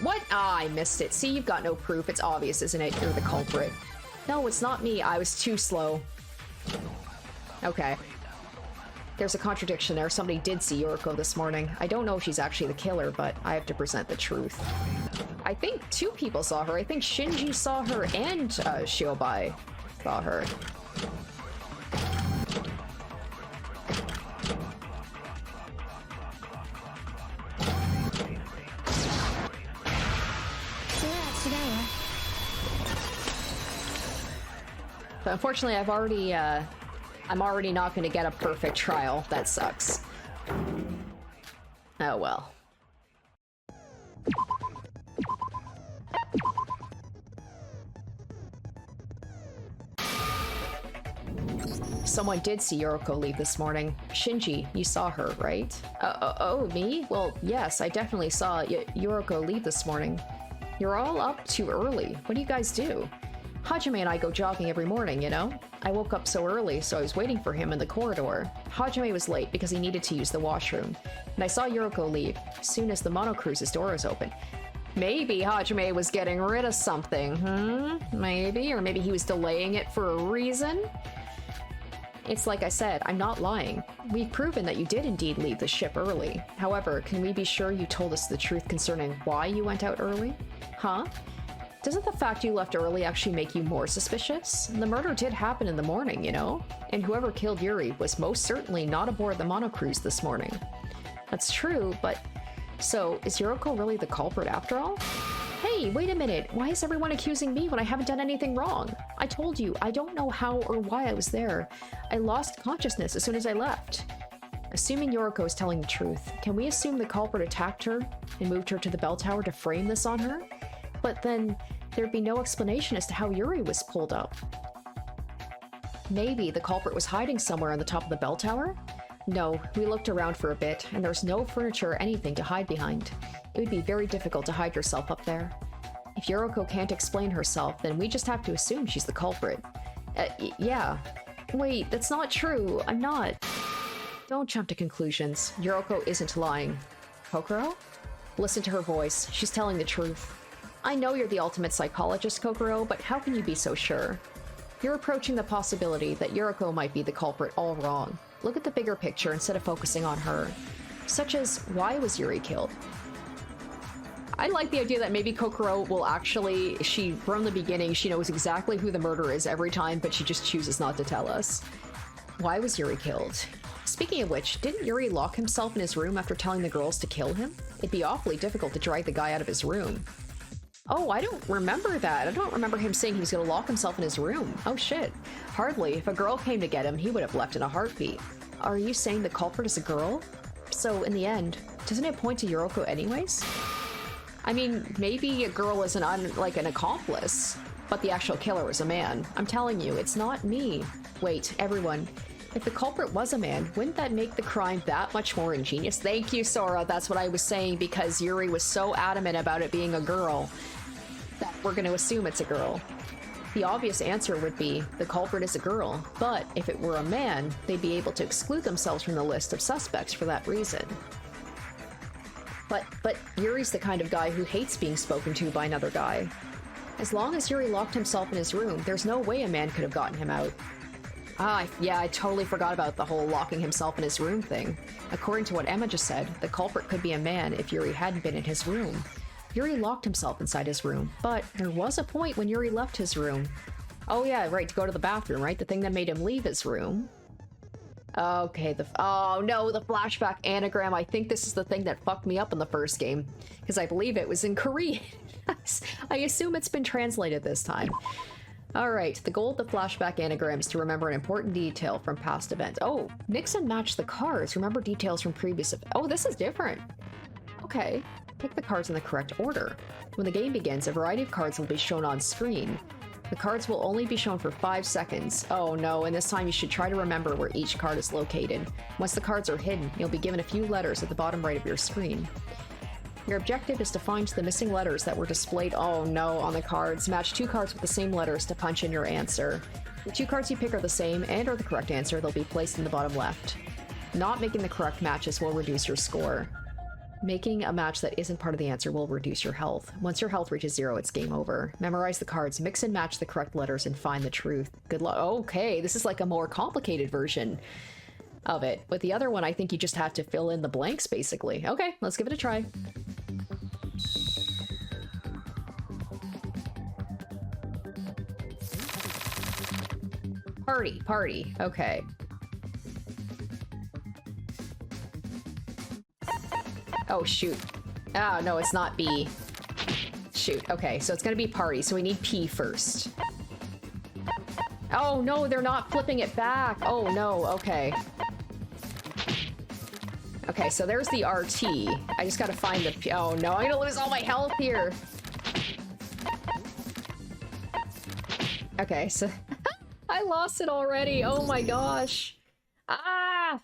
What? Ah, I missed it. See, you've got no proof. It's obvious, isn't it? You're the culprit. No, it's not me. I was too slow. Okay. There's a contradiction there. Somebody did see Yoriko this morning. I don't know if she's actually the killer, but I have to present the truth. I think 2 people saw her. I think Shinji saw her and Shiobai saw her. But unfortunately, I'm already not going to get a perfect trial. That sucks. Oh well. Someone did see Yoriko leave this morning. Shinji, you saw her, right? Oh, me? Well, yes, I definitely saw Yoriko leave this morning. You're all up too early. What do you guys do? Hajime and I go jogging every morning, you know? I woke up so early, so I was waiting for him in the corridor. Hajime was late because he needed to use the washroom, and I saw Yoriko leave as soon as the Monocrow's door was open. Maybe Hajime was getting rid of something, Maybe, or maybe he was delaying it for a reason? It's like I said, I'm not lying. We've proven that you did indeed leave the ship early. However, can we be sure you told us the truth concerning why you went out early? Huh? Doesn't the fact you left early actually make you more suspicious? The murder did happen in the morning, you know? And whoever killed Yuri was most certainly not aboard the Monocrow this morning. That's true, but... So, is Yoriko really the culprit after all? Hey, wait a minute! Why is everyone accusing me when I haven't done anything wrong? I told you, I don't know how or why I was there. I lost consciousness as soon as I left. Assuming Yoriko is telling the truth, can we assume the culprit attacked her and moved her to the bell tower to frame this on her? But then, there'd be no explanation as to how Yuri was pulled up. Maybe the culprit was hiding somewhere on the top of the bell tower? No, we looked around for a bit, and there's no furniture or anything to hide behind. It would be very difficult to hide yourself up there. If Yoroko can't explain herself, then we just have to assume she's the culprit. Yeah. Wait, that's not true. I'm not. Don't jump to conclusions. Yoroko isn't lying. Kokoro? Listen to her voice. She's telling the truth. I know you're the ultimate psychologist, Kokoro, but how can you be so sure? You're approaching the possibility that Yoroko might be the culprit all wrong. Look at the bigger picture instead of focusing on her. Such as, why was Yuri killed? I like the idea that maybe Kokoro will actually, from the beginning, she knows exactly who the murderer is every time, but she just chooses not to tell us. Why was Yuri killed? Speaking of which, didn't Yuri lock himself in his room after telling the girls to kill him? It'd be awfully difficult to drag the guy out of his room. Oh, I don't remember that. I don't remember him saying he was going to lock himself in his room. Oh shit. Hardly. If a girl came to get him, he would have left in a heartbeat. Are you saying the culprit is a girl? So, in the end, doesn't it point to Yoroko anyways? I mean, maybe a girl is an accomplice, but the actual killer is a man. I'm telling you, it's not me. Wait, everyone. If the culprit was a man, wouldn't that make the crime that much more ingenious? Thank you, Sora. That's what I was saying, because Yuri was so adamant about it being a girl that we're going to assume it's a girl. The obvious answer would be the culprit is a girl, but if it were a man, they'd be able to exclude themselves from the list of suspects for that reason. But Yuri's the kind of guy who hates being spoken to by another guy. As long as Yuri locked himself in his room, there's no way a man could have gotten him out. Yeah, I totally forgot about the whole locking himself in his room thing. According to what Emma just said, the culprit could be a man if Yuri hadn't been in his room. Yuri locked himself inside his room, but there was a point when Yuri left his room. Oh yeah, right, to go to the bathroom, right? The thing that made him leave his room. Okay, oh no, the flashback anagram. I think this is the thing that fucked me up in the first game, because I believe it was in Korean. I assume it's been translated this time. Alright, the goal of the flashback anagram is to remember an important detail from past events. Oh, mix and match the cards. Remember details from previous events. Oh, this is different. Okay, pick the cards in the correct order. When the game begins, a variety of cards will be shown on screen. The cards will only be shown for 5 seconds. Oh no, and this time you should try to remember where each card is located. Once the cards are hidden, you'll be given a few letters at the bottom right of your screen. Your objective is to find the missing letters that were displayed, oh no, on the cards. Match 2 cards with the same letters to punch in your answer. The 2 cards you pick are the same and are the correct answer, they'll be placed in the bottom left. Not making the correct matches will reduce your score. Making a match that isn't part of the answer will reduce your health. Once your health reaches 0, it's game over. Memorize the cards, mix and match the correct letters, and find the truth. Good luck. Okay, this is like a more complicated version of it. With the other one, I think you just have to fill in the blanks, basically. Okay, let's give it a try. Party. Okay. Oh, shoot. Oh, no, it's not B. Shoot. Okay, so it's gonna be party, so we need P first. Oh, no, they're not flipping it back. Oh, no, okay. Okay, so there's the RT. I just gotta find the P. Oh, no, I'm gonna lose all my health here. Okay, so... I lost it already. Oh, my gosh. Ah!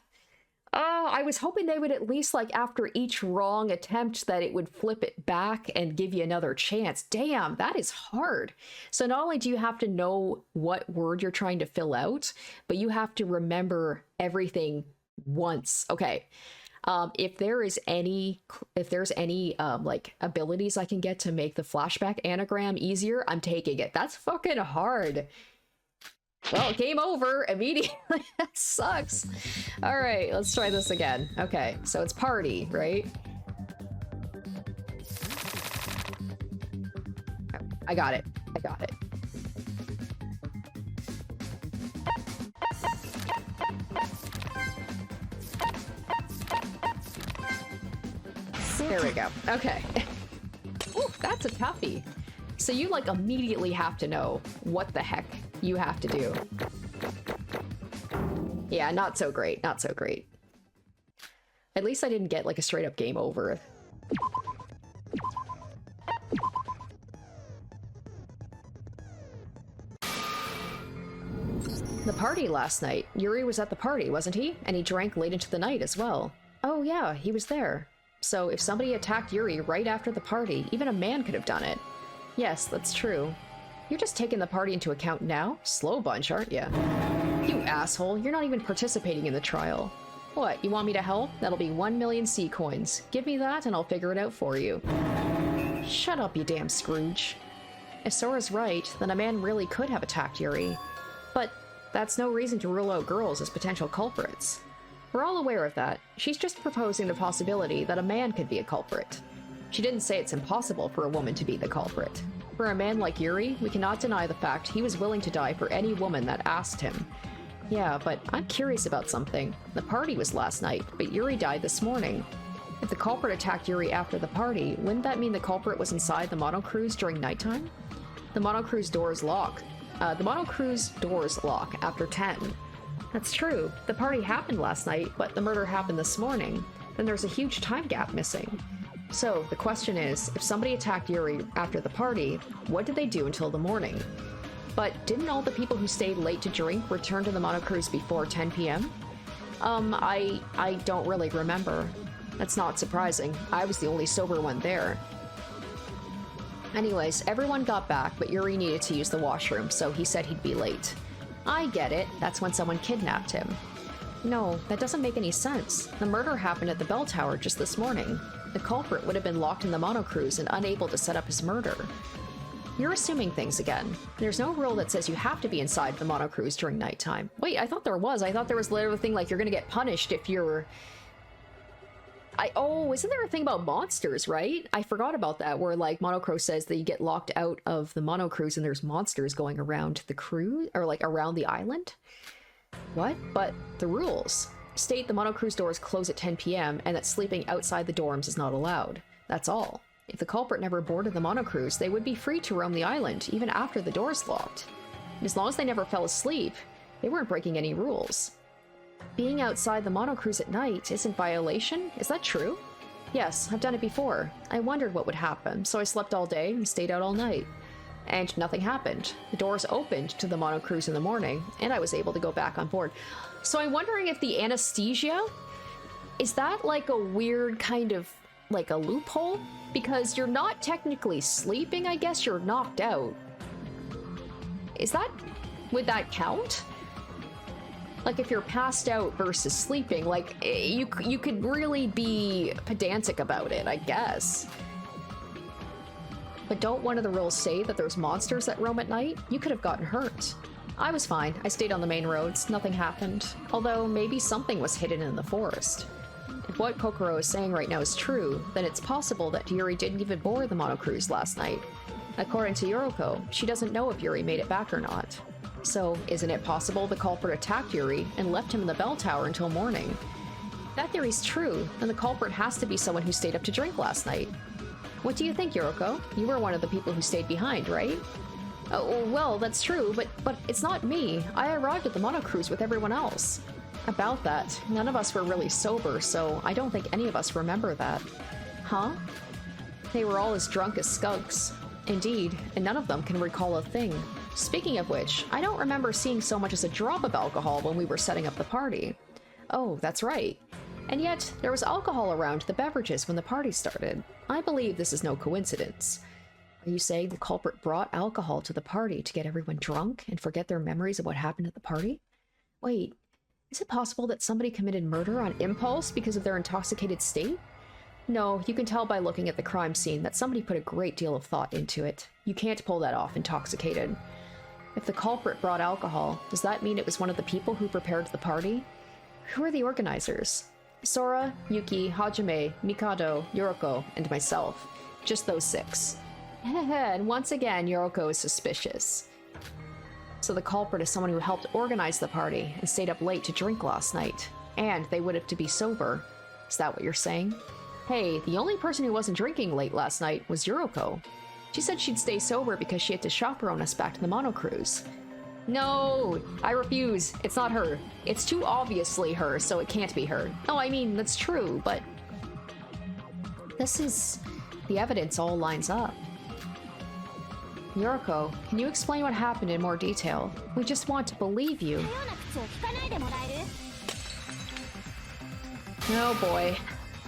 Oh, I was hoping they would at least, like, after each wrong attempt that it would flip it back and give you another chance. Damn, that is hard. So not only do you have to know what word you're trying to fill out, but you have to remember everything once. Okay. If there's any like abilities I can get to make the flashback anagram easier, I'm taking it. That's fucking hard. Well, game over immediately. That sucks. All right, let's try this again. Okay, so it's party, right? I got it. There we go. Okay. Ooh, that's a toughie. So you like immediately have to know what the heck you have to do. Yeah, not so great. Not so great. At least I didn't get like a straight up game over. The party last night. Yuri was at the party, wasn't he? And he drank late into the night as well. Oh yeah, he was there. So if somebody attacked Yuri right after the party, even a man could have done it. Yes, that's true. You're just taking the party into account now? Slow bunch, aren't you? You asshole, you're not even participating in the trial. What, you want me to help? That'll be 1 million C coins. Give me that and I'll figure it out for you. Shut up, you damn Scrooge. If Sora's right, then a man really could have attacked Yuri. But that's no reason to rule out girls as potential culprits. We're all aware of that. She's just proposing the possibility that a man could be a culprit. She didn't say it's impossible for a woman to be the culprit. For a man like Yuri, we cannot deny the fact he was willing to die for any woman that asked him. Yeah, but I'm curious about something. The party was last night, but Yuri died this morning. If the culprit attacked Yuri after the party, wouldn't that mean the culprit was inside the Monocrow's during nighttime? The Monocrow's doors lock. After 10. That's true. The party happened last night, but the murder happened this morning. Then there's a huge time gap missing. So, the question is, if somebody attacked Yuri after the party, what did they do until the morning? But didn't all the people who stayed late to drink return to the Monocrows before 10 p.m.? I don't really remember. That's not surprising. I was the only sober one there. Anyways, everyone got back, but Yuri needed to use the washroom, so he said he'd be late. I get it. That's when someone kidnapped him. No, that doesn't make any sense. The murder happened at the bell tower just this morning. The culprit would have been locked in the Monocrows and unable to set up his murder. You're assuming things again. There's no rule that says you have to be inside the Monocrows during nighttime. Wait, I thought there was. I thought there was literally a thing like you're gonna get punished if you're... isn't there a thing about monsters, right? I forgot about that, where, like, Monocrow says that you get locked out of the Monocrows and there's monsters going around the crew, or, like, around the island? What? But the rules state the Monocrow's doors close at 10 p.m. and that sleeping outside the dorms is not allowed. That's all. If the culprit never boarded the Monocrows, they would be free to roam the island, even after the doors locked. And as long as they never fell asleep, they weren't breaking any rules. Being outside the Monocrows at night isn't violation? Is that true? Yes, I've done it before. I wondered what would happen, so I slept all day and stayed out all night. And nothing happened. The doors opened to the Monocrows in the morning, and I was able to go back on board. So I'm wondering if the anesthesia, is that like a weird kind of, like a loophole? Because you're not technically sleeping, I guess, you're knocked out. Would that count? Like, if you're passed out versus sleeping, like, you could really be pedantic about it, I guess. But don't one of the rules say that there's monsters that roam at night? You could have gotten hurt. I was fine. I stayed on the main roads. Nothing happened. Although, maybe something was hidden in the forest. If what Kokoro is saying right now is true, then it's possible that Yuri didn't even board the Monocrows last night. According to Yoroko, she doesn't know if Yuri made it back or not. So, isn't it possible the culprit attacked Yuri and left him in the bell tower until morning? If that theory's true, then the culprit has to be someone who stayed up to drink last night. What do you think, Yoroko? You were one of the people who stayed behind, right? Oh, well, that's true, but it's not me. I arrived at the Monocrows with everyone else. About that, none of us were really sober, so I don't think any of us remember that. Huh? They were all as drunk as skunks. Indeed, and none of them can recall a thing. Speaking of which, I don't remember seeing so much as a drop of alcohol when we were setting up the party. Oh, that's right. And yet, there was alcohol around the beverages when the party started. I believe this is no coincidence. Are you saying the culprit brought alcohol to the party to get everyone drunk and forget their memories of what happened at the party? Wait, is it possible that somebody committed murder on impulse because of their intoxicated state? No, you can tell by looking at the crime scene that somebody put a great deal of thought into it. You can't pull that off intoxicated. If the culprit brought alcohol, does that mean it was one of the people who prepared the party? Who are the organizers? Sora, Yuki, Hajime, Mikado, Yoroko, and myself. Just those 6. And once again, Yoroko is suspicious. So the culprit is someone who helped organize the party and stayed up late to drink last night. And they would have to be sober. Is that what you're saying? Hey, the only person who wasn't drinking late last night was Yoroko. She said she'd stay sober because she had to chaperone us back to the Monocrows. No, I refuse. It's not her. It's too obviously her, so it can't be her. No, I mean, that's true, but... the evidence all lines up. Yoriko, can you explain what happened in more detail? We just want to believe you. Oh boy.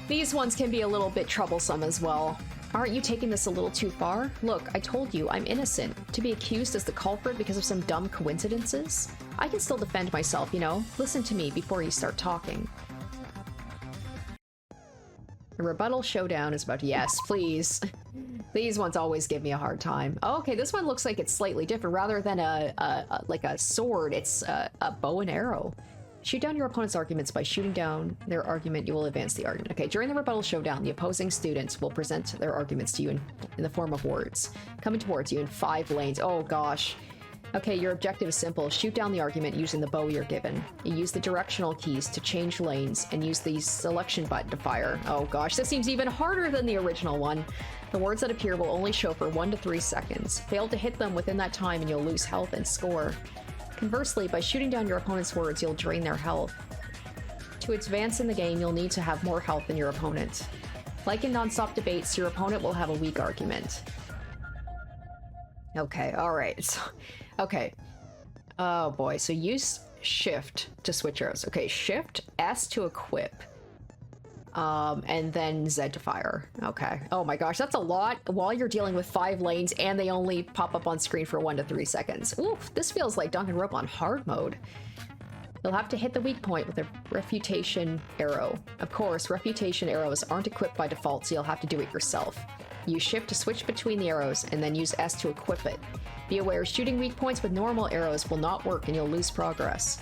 These ones can be a little bit troublesome as well. Aren't you taking this a little too far? Look, I told you, I'm innocent. To be accused as the culprit because of some dumb coincidences? I can still defend myself, you know? Listen to me before you start talking. The rebuttal showdown is about— yes, please. These ones always give me a hard time. Oh, okay, this one looks like it's slightly different. Rather than like a sword, it's a bow and arrow. Shoot down your opponent's arguments. By shooting down their argument, you will advance the argument. Okay, during the rebuttal showdown, the opposing students will present their arguments to you in the form of words, coming towards you in 5 lanes. Oh gosh. Okay, your objective is simple. Shoot down the argument using the bow you're given. You use the directional keys to change lanes and use the selection button to fire. Oh gosh, this seems even harder than the original one. The words that appear will only show for 1 to 3 seconds. Fail to hit them within that time and you'll lose health and score. Conversely, by shooting down your opponent's words, you'll drain their health. To advance in the game, you'll need to have more health than your opponent. Like in non-stop debates, your opponent will have a weak argument. Okay, alright. Okay. Oh boy, so use shift to switch arrows. Okay, shift, S to equip. And then Z to fire. Okay. Oh my gosh, that's a lot while you're dealing with 5 lanes and they only pop up on screen for 1 to 3 seconds. Oof, this feels like Danganronpa on hard mode. You'll have to hit the weak point with a refutation arrow. Of course, refutation arrows aren't equipped by default, so you'll have to do it yourself. Use shift to switch between the arrows and then use S to equip it. Be aware, shooting weak points with normal arrows will not work and you'll lose progress.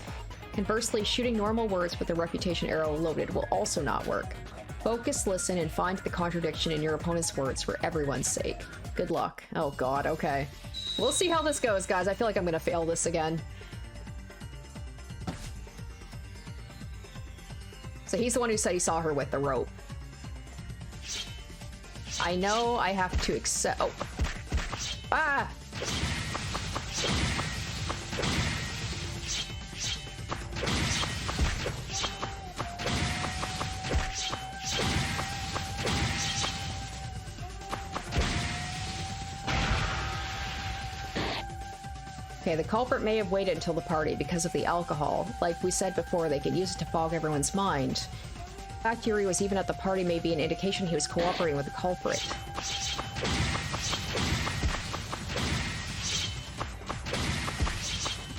Conversely, shooting normal words with a refutation arrow loaded will also not work. Focus, listen, and find the contradiction in your opponent's words for everyone's sake. Good luck. Oh god, okay. We'll see how this goes, guys. I feel like I'm gonna fail this again. So he's the one who said he saw her with the rope. I know I have to accept— oh. Ah! Okay, the culprit may have waited until the party because of the alcohol. Like we said before, they could use it to fog everyone's mind. The fact Yuri was even at the party may be an indication he was cooperating with the culprit.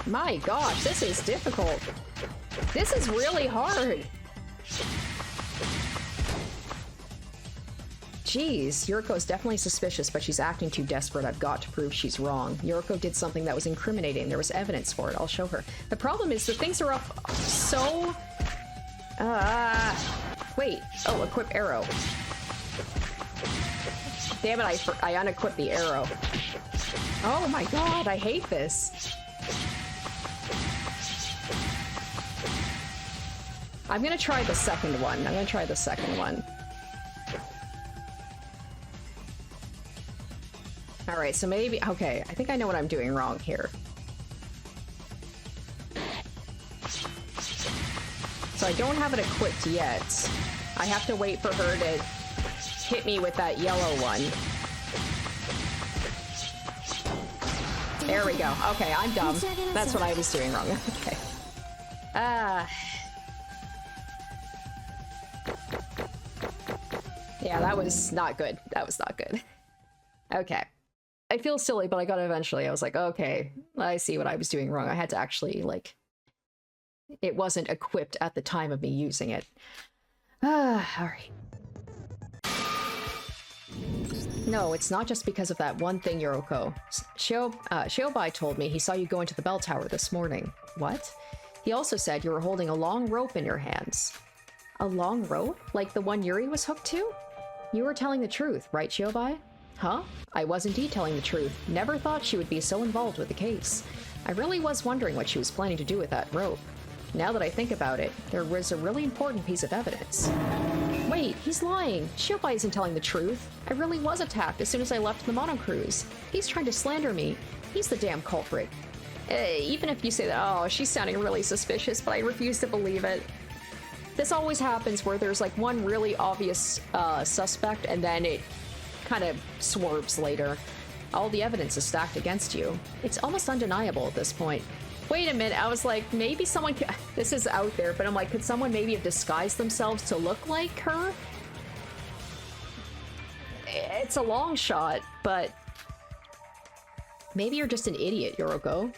My gosh, this is difficult. This is really hard. Jeez, Yuriko's definitely suspicious, but she's acting too desperate. I've got to prove she's wrong. Yuriko did something that was incriminating. There was evidence for it. I'll show her. The problem is the things are up so... wait. Oh, equip arrow. Damn it, I unequipped the arrow. Oh my god, I hate this. I'm gonna try the second one. Alright, so maybe— okay, I think I know what I'm doing wrong here. So I don't have it equipped yet. I have to wait for her to hit me with that yellow one. There we go. Okay, I'm dumb. That's what I was doing wrong. Okay. Yeah, that was not good. That was not good. Okay. I feel silly, but I got it eventually. I was like, okay, I see what I was doing wrong. I had to actually, like... it wasn't equipped at the time of me using it. Alright. No, it's not just because of that one thing, Yoriko. Shiobai told me he saw you go into the bell tower this morning. What? He also said you were holding a long rope in your hands. A long rope? Like the one Yuri was hooked to? You were telling the truth, right, Shiobai? Huh? I was indeed telling the truth. Never thought she would be so involved with the case. I really was wondering what she was planning to do with that rope. Now that I think about it, there was a really important piece of evidence. Wait, he's lying. Shiobai isn't telling the truth. I really was attacked as soon as I left the Monocrow. He's trying to slander me. He's the damn culprit. Even if you say that, oh, she's sounding really suspicious, but I refuse to believe it. This always happens where there's like one really obvious suspect and then it kind of swerves later. All the evidence is stacked against you. It's almost undeniable at this point. Wait a minute, I was like, maybe someone could, this is out there, but I'm like, could someone maybe have disguised themselves to look like her? It's a long shot, but maybe you're just an idiot, Yoroko.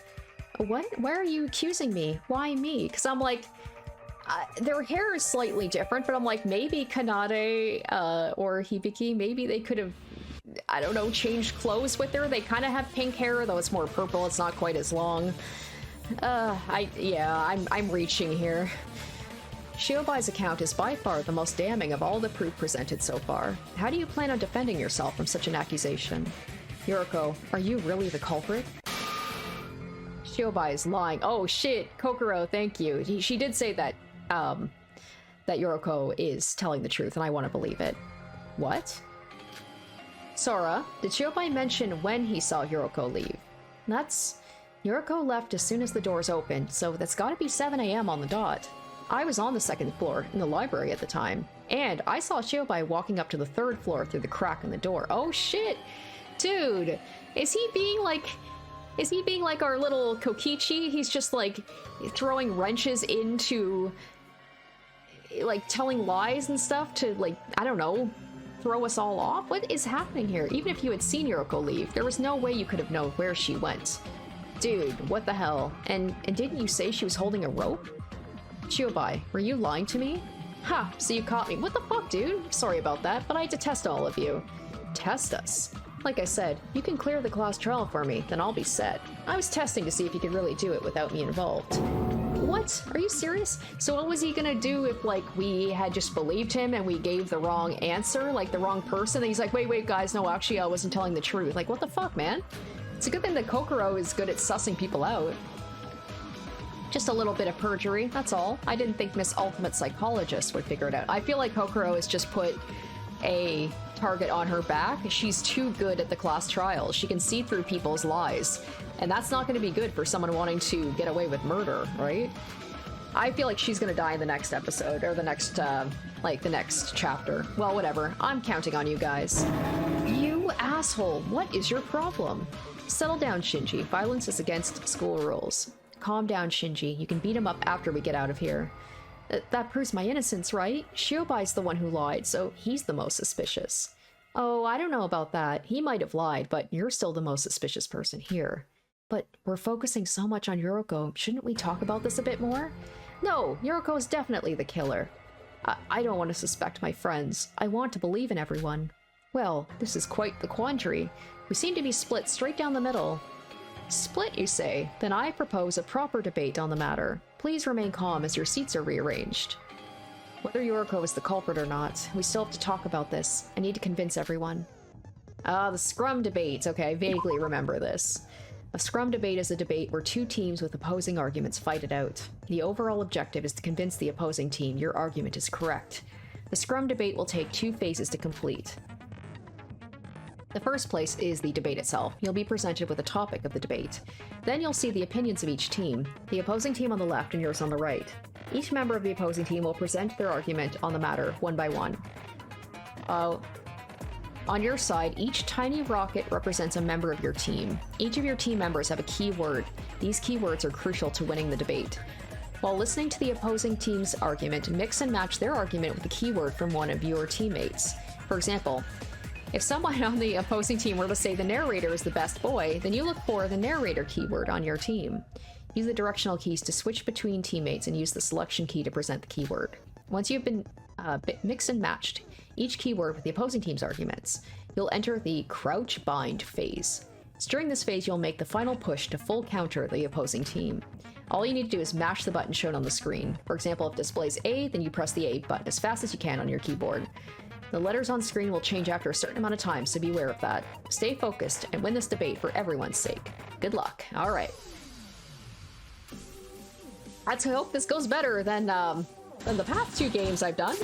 What? Why are you accusing me? Why me? Because I'm like, their hair is slightly different, but I'm like, maybe Kanade or Hibiki, maybe they could have, I don't know, changed clothes with her. They kind of have pink hair, though it's more purple. It's not quite as long. I'm reaching here. Shiobai's account is by far the most damning of all the proof presented so far. How do you plan on defending yourself from such an accusation? Yoroko, are you really the culprit? Shiobai is lying. Oh shit, Kokoro, thank you. She did say that, that Yoroko is telling the truth, and I want to believe it. What? Sora, did Shiobai mention when he saw Yoroko leave? Yoroko left as soon as the doors opened, so that's gotta be 7 a.m. on the dot. I was on the 2nd floor, in the library at the time, and I saw Shiobai walking up to the 3rd floor through the crack in the door. Oh shit! Dude, is he being like our little Kokichi? He's just like throwing wrenches into, like, telling lies and stuff to, like, I don't know, throw us all off? What is happening here? Even if you had seen Yoroko leave, there was no way you could have known where she went. Dude, what the hell? And didn't you say she was holding a rope? Shiobai, were you lying to me? Ha, so you caught me. What the fuck, dude? Sorry about that, but I had to test all of you. Test us? Like I said, you can clear the class trial for me, then I'll be set. I was testing to see if you could really do it without me involved. What? Are you serious? So what was he gonna do if, like, we had just believed him and we gave the wrong answer, like the wrong person? And he's like, wait, guys, no, actually, I wasn't telling the truth. Like, what the fuck, man? It's a good thing that Kokoro is good at sussing people out. Just a little bit of perjury, that's all. I didn't think Miss Ultimate Psychologist would figure it out. I feel like Kokoro has just put a target on her back. She's too good at the class trials. She can see through people's lies. And that's not going to be good for someone wanting to get away with murder, right? I feel like she's going to die in the next episode, or the next, like, the next chapter. Well, whatever. I'm counting on you guys. You asshole! What is your problem? Settle down, Shinji. Violence is against school rules. Calm down, Shinji. You can beat him up after we get out of here. That proves my innocence, right? Shiobai's the one who lied, so he's the most suspicious. Oh, I don't know about that. He might have lied, but you're still the most suspicious person here. But we're focusing so much on Yoroko. Shouldn't we talk about this a bit more? No, Yoroko is definitely the killer. I don't want to suspect my friends. I want to believe in everyone. Well, this is quite the quandary. We seem to be split straight down the middle. Split, you say? Then I propose a proper debate on the matter. Please remain calm as your seats are rearranged. Whether Yoroko is the culprit or not, we still have to talk about this. I need to convince everyone. The Scrum debate. Okay, I vaguely remember this. A Scrum debate is a debate where two teams with opposing arguments fight it out. The overall objective is to convince the opposing team your argument is correct. The Scrum debate will take 2 phases to complete. The first place is the debate itself. You'll be presented with a topic of the debate. Then you'll see the opinions of each team, the opposing team on the left and yours on the right. Each member of the opposing team will present their argument on the matter one by one. On your side, each tiny rocket represents a member of your team. Each of your team members have a keyword. These keywords are crucial to winning the debate. While listening to the opposing team's argument, mix and match their argument with a keyword from one of your teammates. For example, if someone on the opposing team were to say the narrator is the best boy, then you look for the narrator keyword on your team. Use the directional keys to switch between teammates and use the selection key to present the keyword. Once you've been mixed and matched each keyword with the opposing team's arguments, you'll enter the crouch bind phase. It's during this phase you'll make the final push to full counter the opposing team. All you need to do is mash the button shown on the screen. For example, if it displays A, then you press the A button as fast as you can on your keyboard. The letters on screen will change after a certain amount of time, so be aware of that. Stay focused and win this debate for everyone's sake. Good luck. All right. Let's hope this goes better than the past 2 games I've done.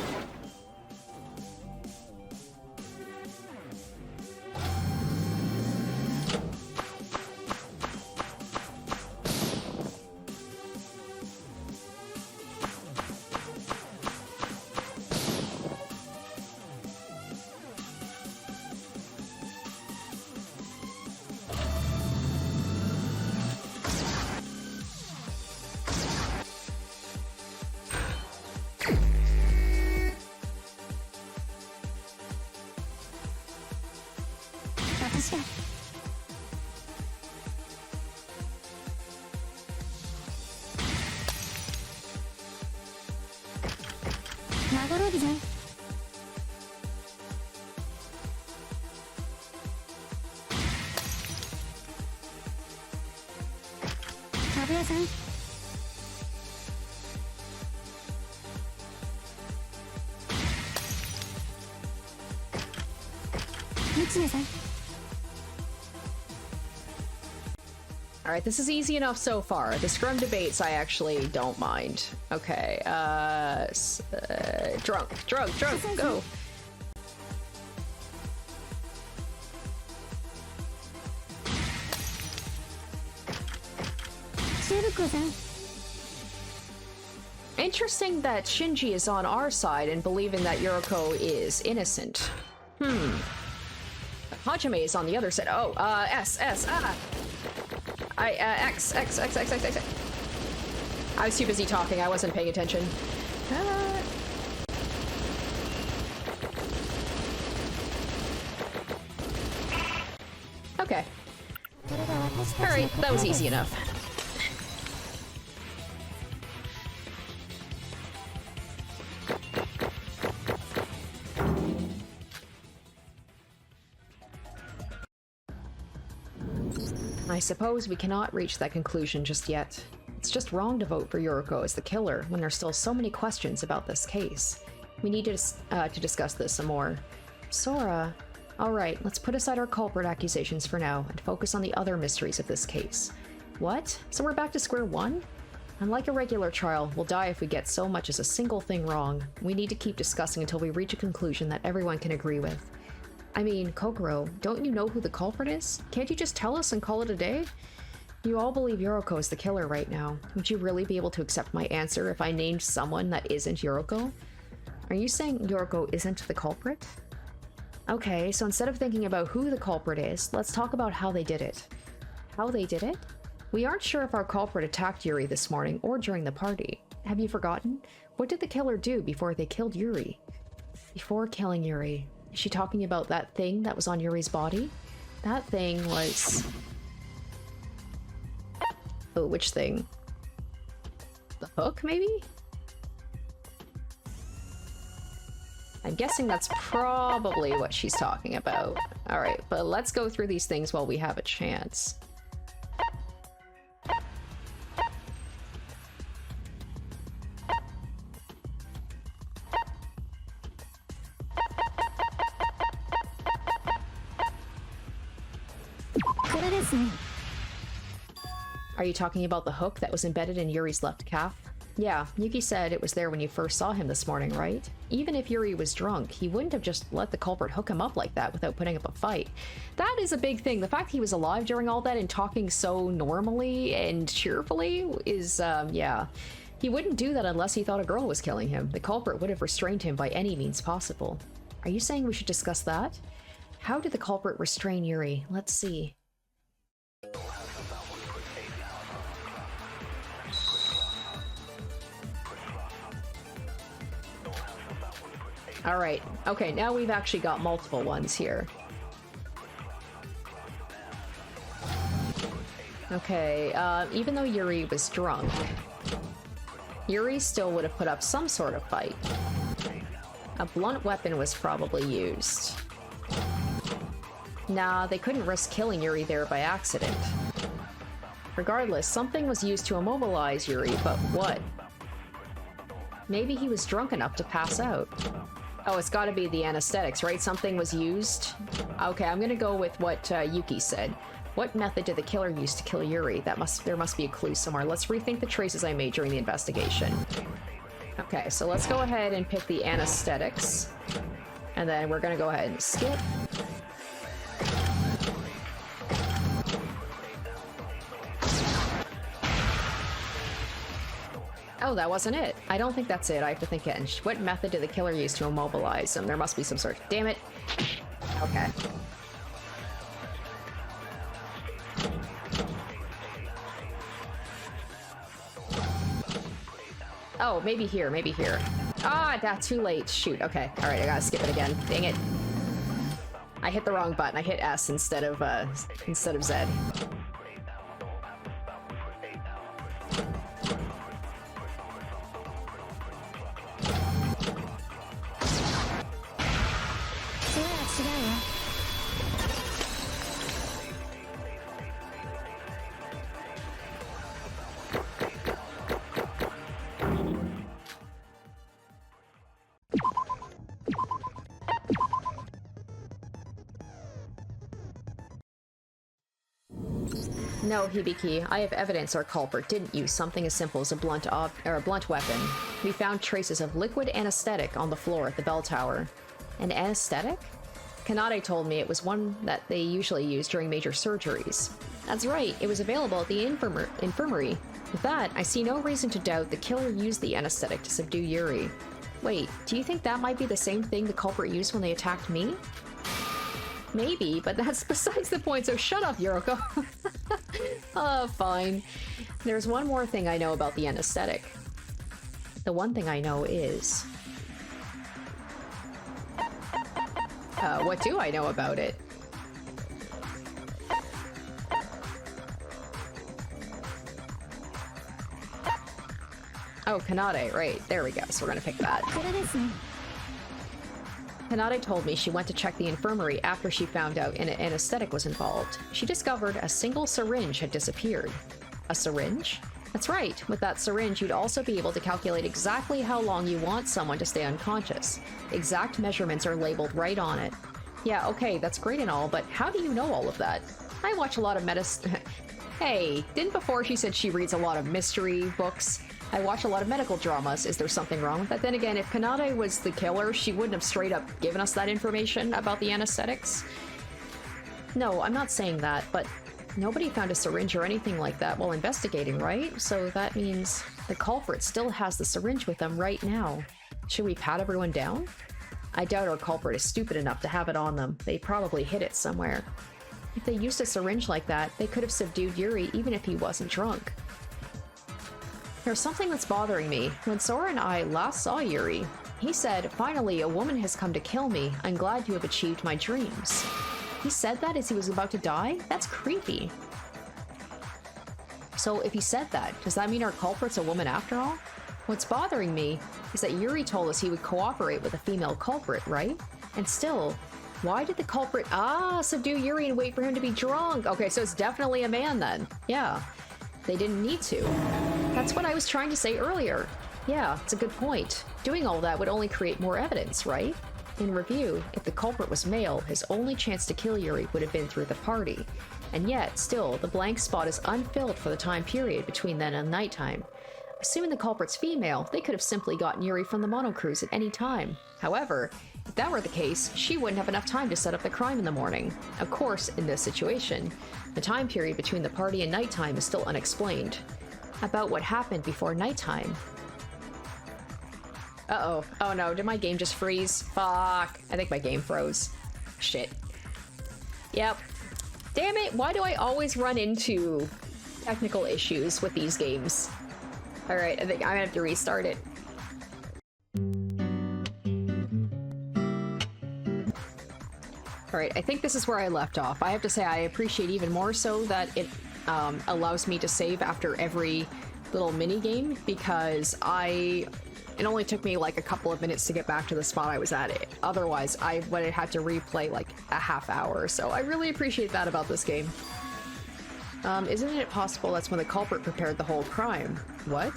Alright, this is easy enough so far. The Scrum debates I actually don't mind. Okay, drunk, go! Interesting that Shinji is on our side and believing that Yuriko is innocent. Hajime is on the other side. Oh, X. I was too busy talking, I wasn't paying attention. Okay. Alright, that was easy enough. I suppose we cannot reach that conclusion just yet. It's just wrong to vote for Yuriko as the killer when there's still so many questions about this case. We need to discuss this some more. Sora... Alright, let's put aside our culprit accusations for now and focus on the other mysteries of this case. What? So we're back to square one? Unlike a regular trial, we'll die if we get so much as a single thing wrong. We need to keep discussing until we reach a conclusion that everyone can agree with. I mean, Kokoro, don't you know who the culprit is? Can't you just tell us and call it a day? You all believe Yuriko is the killer right now. Would you really be able to accept my answer if I named someone that isn't Yuriko? Are you saying Yuriko isn't the culprit? Okay, so instead of thinking about who the culprit is, let's talk about how they did it. How they did it? We aren't sure if our culprit attacked Yuri this morning or during the party. Have you forgotten? What did the killer do before they killed Yuri? Before killing Yuri, is she talking about that thing that was on Yuri's body? That thing was... Oh, which thing? The hook, maybe? I'm guessing that's probably what she's talking about. Alright, but let's go through these things while we have a chance. Are you talking about the hook that was embedded in Yuri's left calf? Yeah, Yuki said it was there when you first saw him this morning, right? Even if Yuri was drunk, he wouldn't have just let the culprit hook him up like that without putting up a fight. That is a big thing. The fact he was alive during all that and talking so normally and cheerfully is, yeah. He wouldn't do that unless he thought a girl was killing him. The culprit would have restrained him by any means possible. Are you saying we should discuss that? How did the culprit restrain Yuri? Let's see. Alright, okay, now we've actually got multiple ones here. Okay, even though Yuri was drunk, Yuri still would have put up some sort of fight. A blunt weapon was probably used. Nah, they couldn't risk killing Yuri there by accident. Regardless, something was used to immobilize Yuri, but what? Maybe he was drunk enough to pass out. Oh, it's gotta be the anesthetics, right? Something was used? Okay, I'm gonna go with what Yuki said. What method did the killer use to kill Yuri? There must be a clue somewhere. Let's rethink the traces I made during the investigation. Okay, so let's go ahead and pick the anesthetics. And then we're gonna go ahead and skip. Oh, that wasn't it. I don't think that's it. I have to think again. What method did the killer use to immobilize him? There must be some sort. Damn it. Okay. Oh, maybe here, maybe here. Ah, that's too late. Shoot, okay. Alright, I gotta skip it again. Dang it. I hit the wrong button. I hit S instead of Z. No, Hibiki, I have evidence our culprit didn't use something as simple as a blunt weapon. We found traces of liquid anesthetic on the floor at the bell tower. An anesthetic? Kanade told me it was one that they usually use during major surgeries. That's right, it was available at the infirmary. With that, I see no reason to doubt the killer used the anesthetic to subdue Yuri. Wait, do you think that might be the same thing the culprit used when they attacked me? Maybe, but that's besides the point, so shut up, Yuriko. Fine. There's one more thing I know about the anesthetic. The one thing I know is... what do I know about it? Oh, Kanade, right. There we go. So we're gonna pick that. Kanade told me she went to check the infirmary after she found out an anesthetic was involved. She discovered a single syringe had disappeared. A syringe? That's right. With that syringe, you'd also be able to calculate exactly how long you want someone to stay unconscious. Exact measurements are labeled right on it. Yeah, okay, that's great and all, but how do you know all of that? I watch a lot of Hey, didn't before she said she reads a lot of mystery books? I watch a lot of medical dramas. Is there something wrong with that? Then again, if Kanade was the killer, she wouldn't have straight up given us that information about the anesthetics. No, I'm not saying that, but nobody found a syringe or anything like that while investigating, right? So that means the culprit still has the syringe with them right now. Should we pat everyone down? I doubt our culprit is stupid enough to have it on them. They probably hid it somewhere. If they used a syringe like that, they could have subdued Yuri even if he wasn't drunk. There's something that's bothering me. When Sora and I last saw Yuri, he said, "Finally, a woman has come to kill me. I'm glad you have achieved my dreams." He said that as he was about to die? That's creepy. So if he said that, does that mean our culprit's a woman after all? What's bothering me is that Yuri told us he would cooperate with a female culprit, right? And still, why did the culprit, subdue Yuri and wait for him to be drunk? Okay, so it's definitely a man then. Yeah, they didn't need to. That's what I was trying to say earlier. Yeah, it's a good point. Doing all that would only create more evidence, right? In review, if the culprit was male, his only chance to kill Yuri would have been through the party. And yet, still, the blank spot is unfilled for the time period between then and nighttime. Assuming the culprit's female, they could have simply gotten Yuri from the Monocrows at any time. However, if that were the case, she wouldn't have enough time to set up the crime in the morning. Of course, in this situation, the time period between the party and nighttime is still unexplained. About what happened before nighttime. Uh-oh. Oh no, did my game just freeze? Fuck. I think my game froze. Shit. Yep. Damn it, why do I always run into technical issues with these games? Alright, I think I'm gonna have to restart it. Alright, I think this is where I left off. I have to say I appreciate even more so that it allows me to save after every little mini game, because it only took me like a couple of minutes to get back to the spot I was at. Otherwise, I would have had to replay like a half hour, so I really appreciate that about this game. Isn't it possible that's when the culprit prepared the whole crime? What?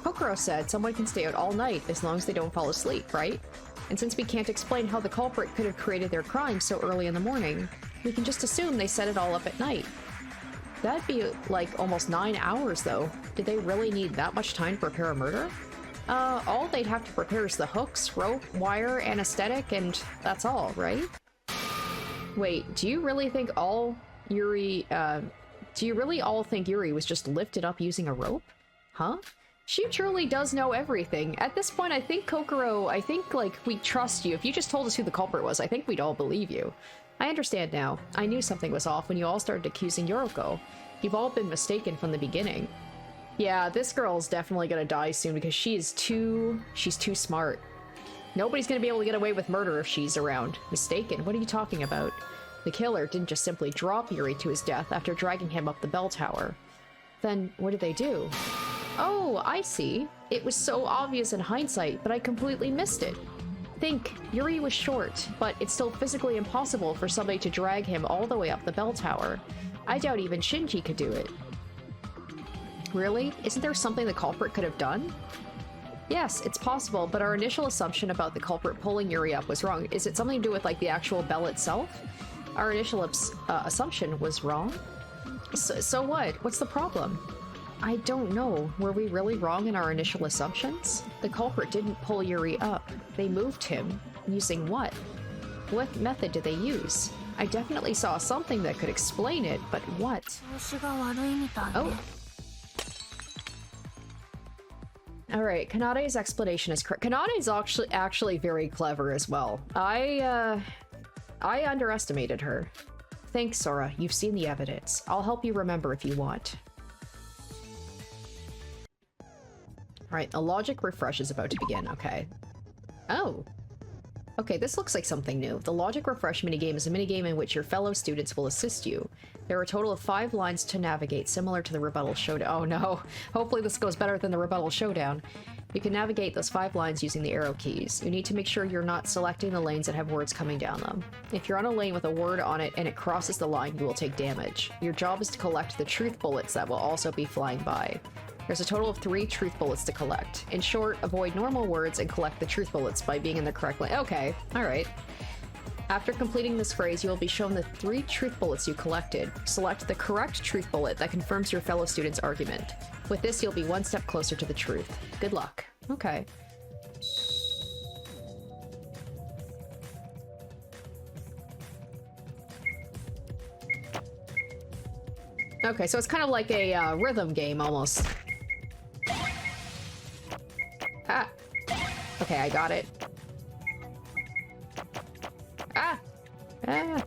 Kokoro said someone can stay out all night as long as they don't fall asleep, right? And since we can't explain how the culprit could have created their crime so early in the morning, we can just assume they set it all up at night. That'd be like almost 9 hours though. Did they really need that much time to prepare a murder? All they'd have to prepare is the hooks, rope, wire, anesthetic, and that's all, right? Wait, do you really all think Yuri was just lifted up using a rope? Huh? She truly does know everything. At this point, I think Kokoro, like, we trust you. If you just told us who the culprit was, I think we'd all believe you. I understand now. I knew something was off when you all started accusing Yoriko. You've all been mistaken from the beginning. Yeah, this girl's definitely gonna die soon because she's too smart. Nobody's gonna be able to get away with murder if she's around. Mistaken? What are you talking about? The killer didn't just simply drop Yuri to his death after dragging him up the bell tower. Then what did they do? Oh, I see. It was so obvious in hindsight, but I completely missed it. Think, Yuri was short, but it's still physically impossible for somebody to drag him all the way up the bell tower. I doubt even Shinji could do it. Really? Isn't there something the culprit could have done? Yes, it's possible, but our initial assumption about the culprit pulling Yuri up was wrong. Is it something to do with, like, the actual bell itself? Our initial assumption was wrong? So what? What's the problem? I don't know. Were we really wrong in our initial assumptions? The culprit didn't pull Yuri up. They moved him. Using what? What method did they use? I definitely saw something that could explain it, but what? Oh. Alright, Kanade's explanation is correct. Kanade's actually very clever as well. I underestimated her. Thanks, Sora. You've seen the evidence. I'll help you remember if you want. Alright, a logic refresh is about to begin. Okay. Oh. Okay, this looks like something new. The logic refresh minigame is a minigame in which your fellow students will assist you. There are a total of 5 lines to navigate, similar to the Rebuttal showdown. Oh no. Hopefully this goes better than the Rebuttal showdown. You can navigate those 5 lines using the arrow keys. You need to make sure you're not selecting the lanes that have words coming down them. If you're on a lane with a word on it and it crosses the line, you will take damage. Your job is to collect the truth bullets that will also be flying by. There's a total of 3 truth bullets to collect. In short, avoid normal words and collect the truth bullets by being in the correct lane. Okay, alright. After completing this phrase, you will be shown the 3 truth bullets you collected. Select the correct truth bullet that confirms your fellow student's argument. With this, you'll be 1 step closer to the truth. Good luck. Okay. Okay, so it's kind of like a rhythm game, almost. Ah! Okay, I got it. Ah! Ah!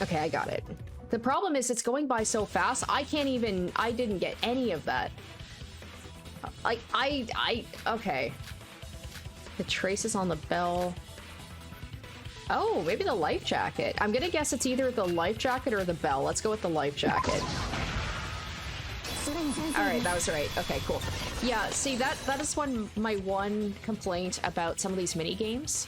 Okay, I got it. The problem is it's going by so fast, I didn't get any of that. Okay. The traces on the bell. Oh, maybe the life jacket. I'm gonna guess it's either the life jacket or the bell. Let's go with the life jacket. Alright, that was right. Okay, cool. Yeah, see, that is my one complaint about some of these mini games,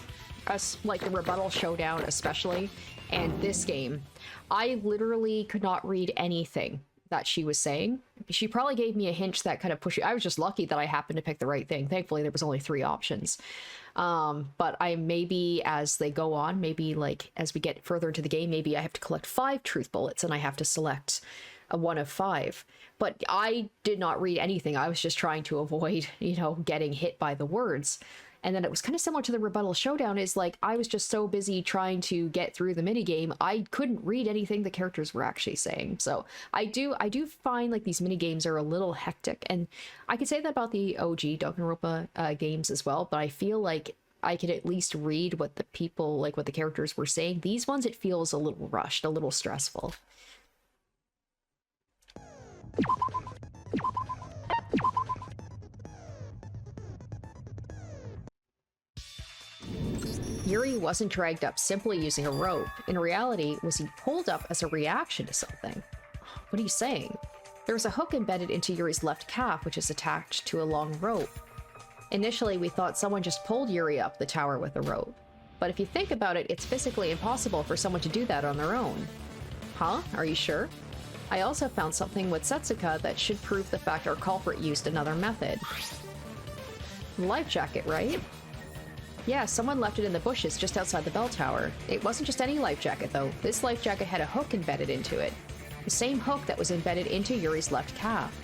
like the Rebuttal Showdown especially, and this game. I literally could not read anything that she was saying. She probably gave me a hint that kind of pushed. I was just lucky that I happened to pick the right thing. Thankfully, there was only 3 options. But maybe as they go on, maybe like as we get further into the game, maybe I have to collect 5 truth bullets and I have to select a 1 of 5. But I did not read anything. I was just trying to avoid, getting hit by the words. And then it was kind of similar to the Rebuttal Showdown, is like I was just so busy trying to get through the minigame, I couldn't read anything the characters were actually saying. So I do find like these minigames are a little hectic, and I could say that about the OG Danganronpa games as well, but I feel like I could at least read what the people, like what the characters were saying. These ones, it feels a little rushed, a little stressful. Yuri wasn't dragged up simply using a rope. In reality, was he pulled up as a reaction to something? What are you saying? There was a hook embedded into Yuri's left calf, which is attached to a long rope. Initially, we thought someone just pulled Yuri up the tower with a rope. But if you think about it, it's physically impossible for someone to do that on their own. Huh? Are you sure? I also found something with Setsuka that should prove the fact our culprit used another method. Life jacket, right? Yeah, someone left it in the bushes just outside the bell tower. It wasn't just any life jacket, though. This life jacket had a hook embedded into it. The same hook that was embedded into Yuri's left calf.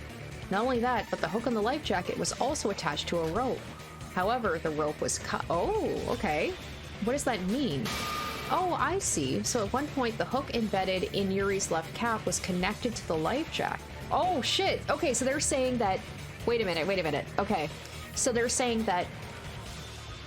Not only that, but the hook on the life jacket was also attached to a rope. However, the rope was cut. Oh, okay. What does that mean? Oh, I see. So at one point, the hook embedded in Yuri's left calf was connected to the life jacket. Oh, shit. Okay, so they're saying that... Wait a minute. Okay. So they're saying that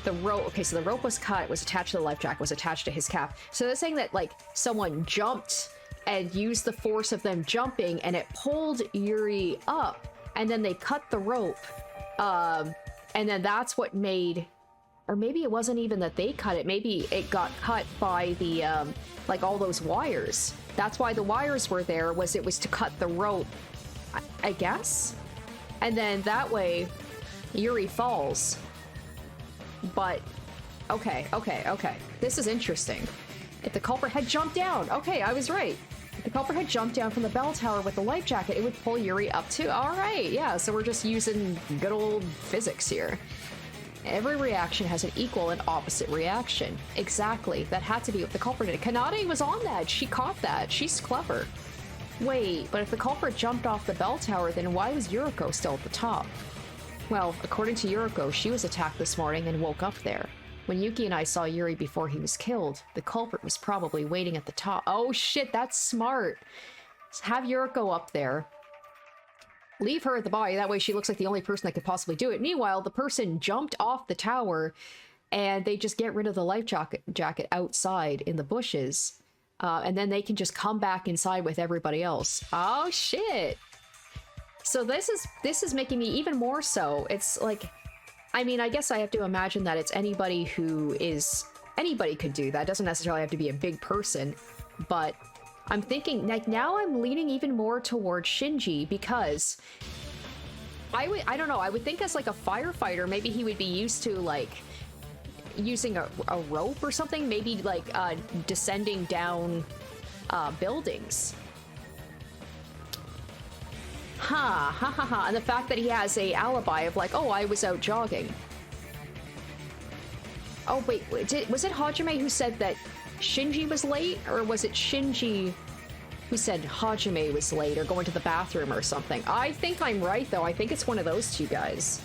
the rope... Okay, so the rope was cut, it was attached to the life jacket, was attached to his calf. So they're saying that, like, someone jumped and used the force of them jumping, and it pulled Yuri up, and then they cut the rope And then that's what made... Or maybe it wasn't even that they cut it. Maybe it got cut by the, like all those wires. That's why the wires were there, it was to cut the rope, I guess? And then that way, Yuri falls. But, okay. This is interesting. If the culprit had jumped down, okay, I was right. If the culprit had jumped down from the bell tower with the life jacket, it would pull Yuri up too. All right, yeah, so we're just using good old physics here. Every reaction has an equal and opposite reaction. Exactly. That had to be what the culprit did. Kanade was on that. She caught that. She's clever. Wait, but if the culprit jumped off the bell tower, then why was Yuriko still at the top? Well, according to Yuriko, she was attacked this morning and woke up there. When Yuki and I saw Yuri before he was killed, the culprit was probably waiting at the top. Oh shit, that's smart. Have Yuriko up there. Leave her at the body, that way she looks like the only person that could possibly do it. Meanwhile, the person jumped off the tower, and they just get rid of the life jacket outside in the bushes, and then they can just come back inside with everybody else. Oh, shit! So this is making me even more so. It's like, I mean, I guess I have to imagine that it's anybody who is... Anybody could do that. It doesn't necessarily have to be a big person, but... I'm thinking, like, now I'm leaning even more towards Shinji because I don't know, I would think as like a firefighter, maybe he would be used to like using a rope or something, maybe like descending down buildings. And the fact that he has a alibi of like, oh, I was out jogging. Oh, wait, was it Hajime who said that Shinji was late, or was it Shinji who said Hajime was late or going to the bathroom or something? I think I'm right, though. I think it's one of those two guys.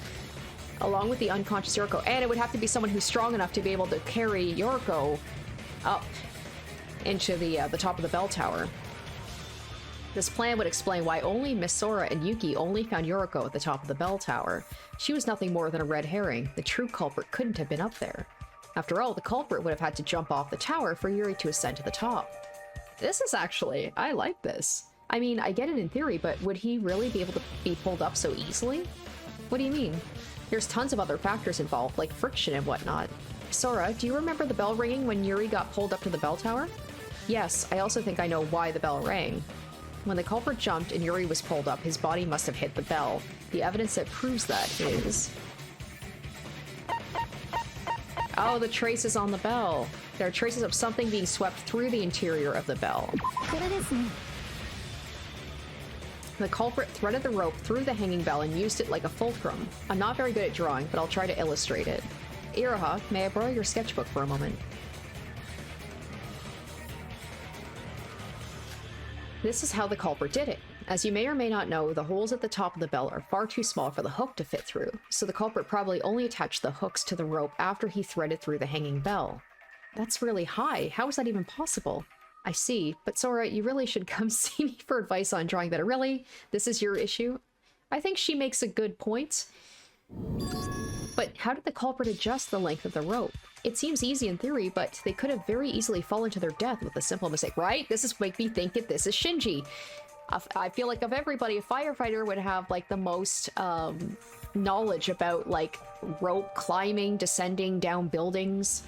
Along with the unconscious Yuriko. And it would have to be someone who's strong enough to be able to carry Yuriko up into the top of the bell tower. This plan would explain why only Miss Sora and Yuki only found Yuriko at the top of the bell tower. She was nothing more than a red herring. The true culprit couldn't have been up there. After all, the culprit would have had to jump off the tower for Yuri to ascend to the top. This is actually... I like this. I mean, I get it in theory, but would he really be able to be pulled up so easily? What do you mean? There's tons of other factors involved, like friction and whatnot. Sora, do you remember the bell ringing when Yuri got pulled up to the bell tower? Yes, I also think I know why the bell rang. When the culprit jumped and Yuri was pulled up, his body must have hit the bell. The evidence that proves that is... Oh, the traces on the bell. There are traces of something being swept through the interior of the bell. The culprit threaded the rope through the hanging bell and used it like a fulcrum. I'm not very good at drawing, but I'll try to illustrate it. Iraha, may I borrow your sketchbook for a moment? This is how the culprit did it. As you may or may not know, the holes at the top of the bell are far too small for the hook to fit through, so the culprit probably only attached the hooks to the rope after he threaded through the hanging bell. That's really high. How is that even possible? I see, but Sora, you really should come see me for advice on drawing better. Really? This is your issue? I think she makes a good point. But how did the culprit adjust the length of the rope? It seems easy in theory, but they could have very easily fallen to their death with a simple mistake, right? This is make me think that this is Shinji. I feel like of everybody, a firefighter would have like the most knowledge about like rope climbing, descending down buildings.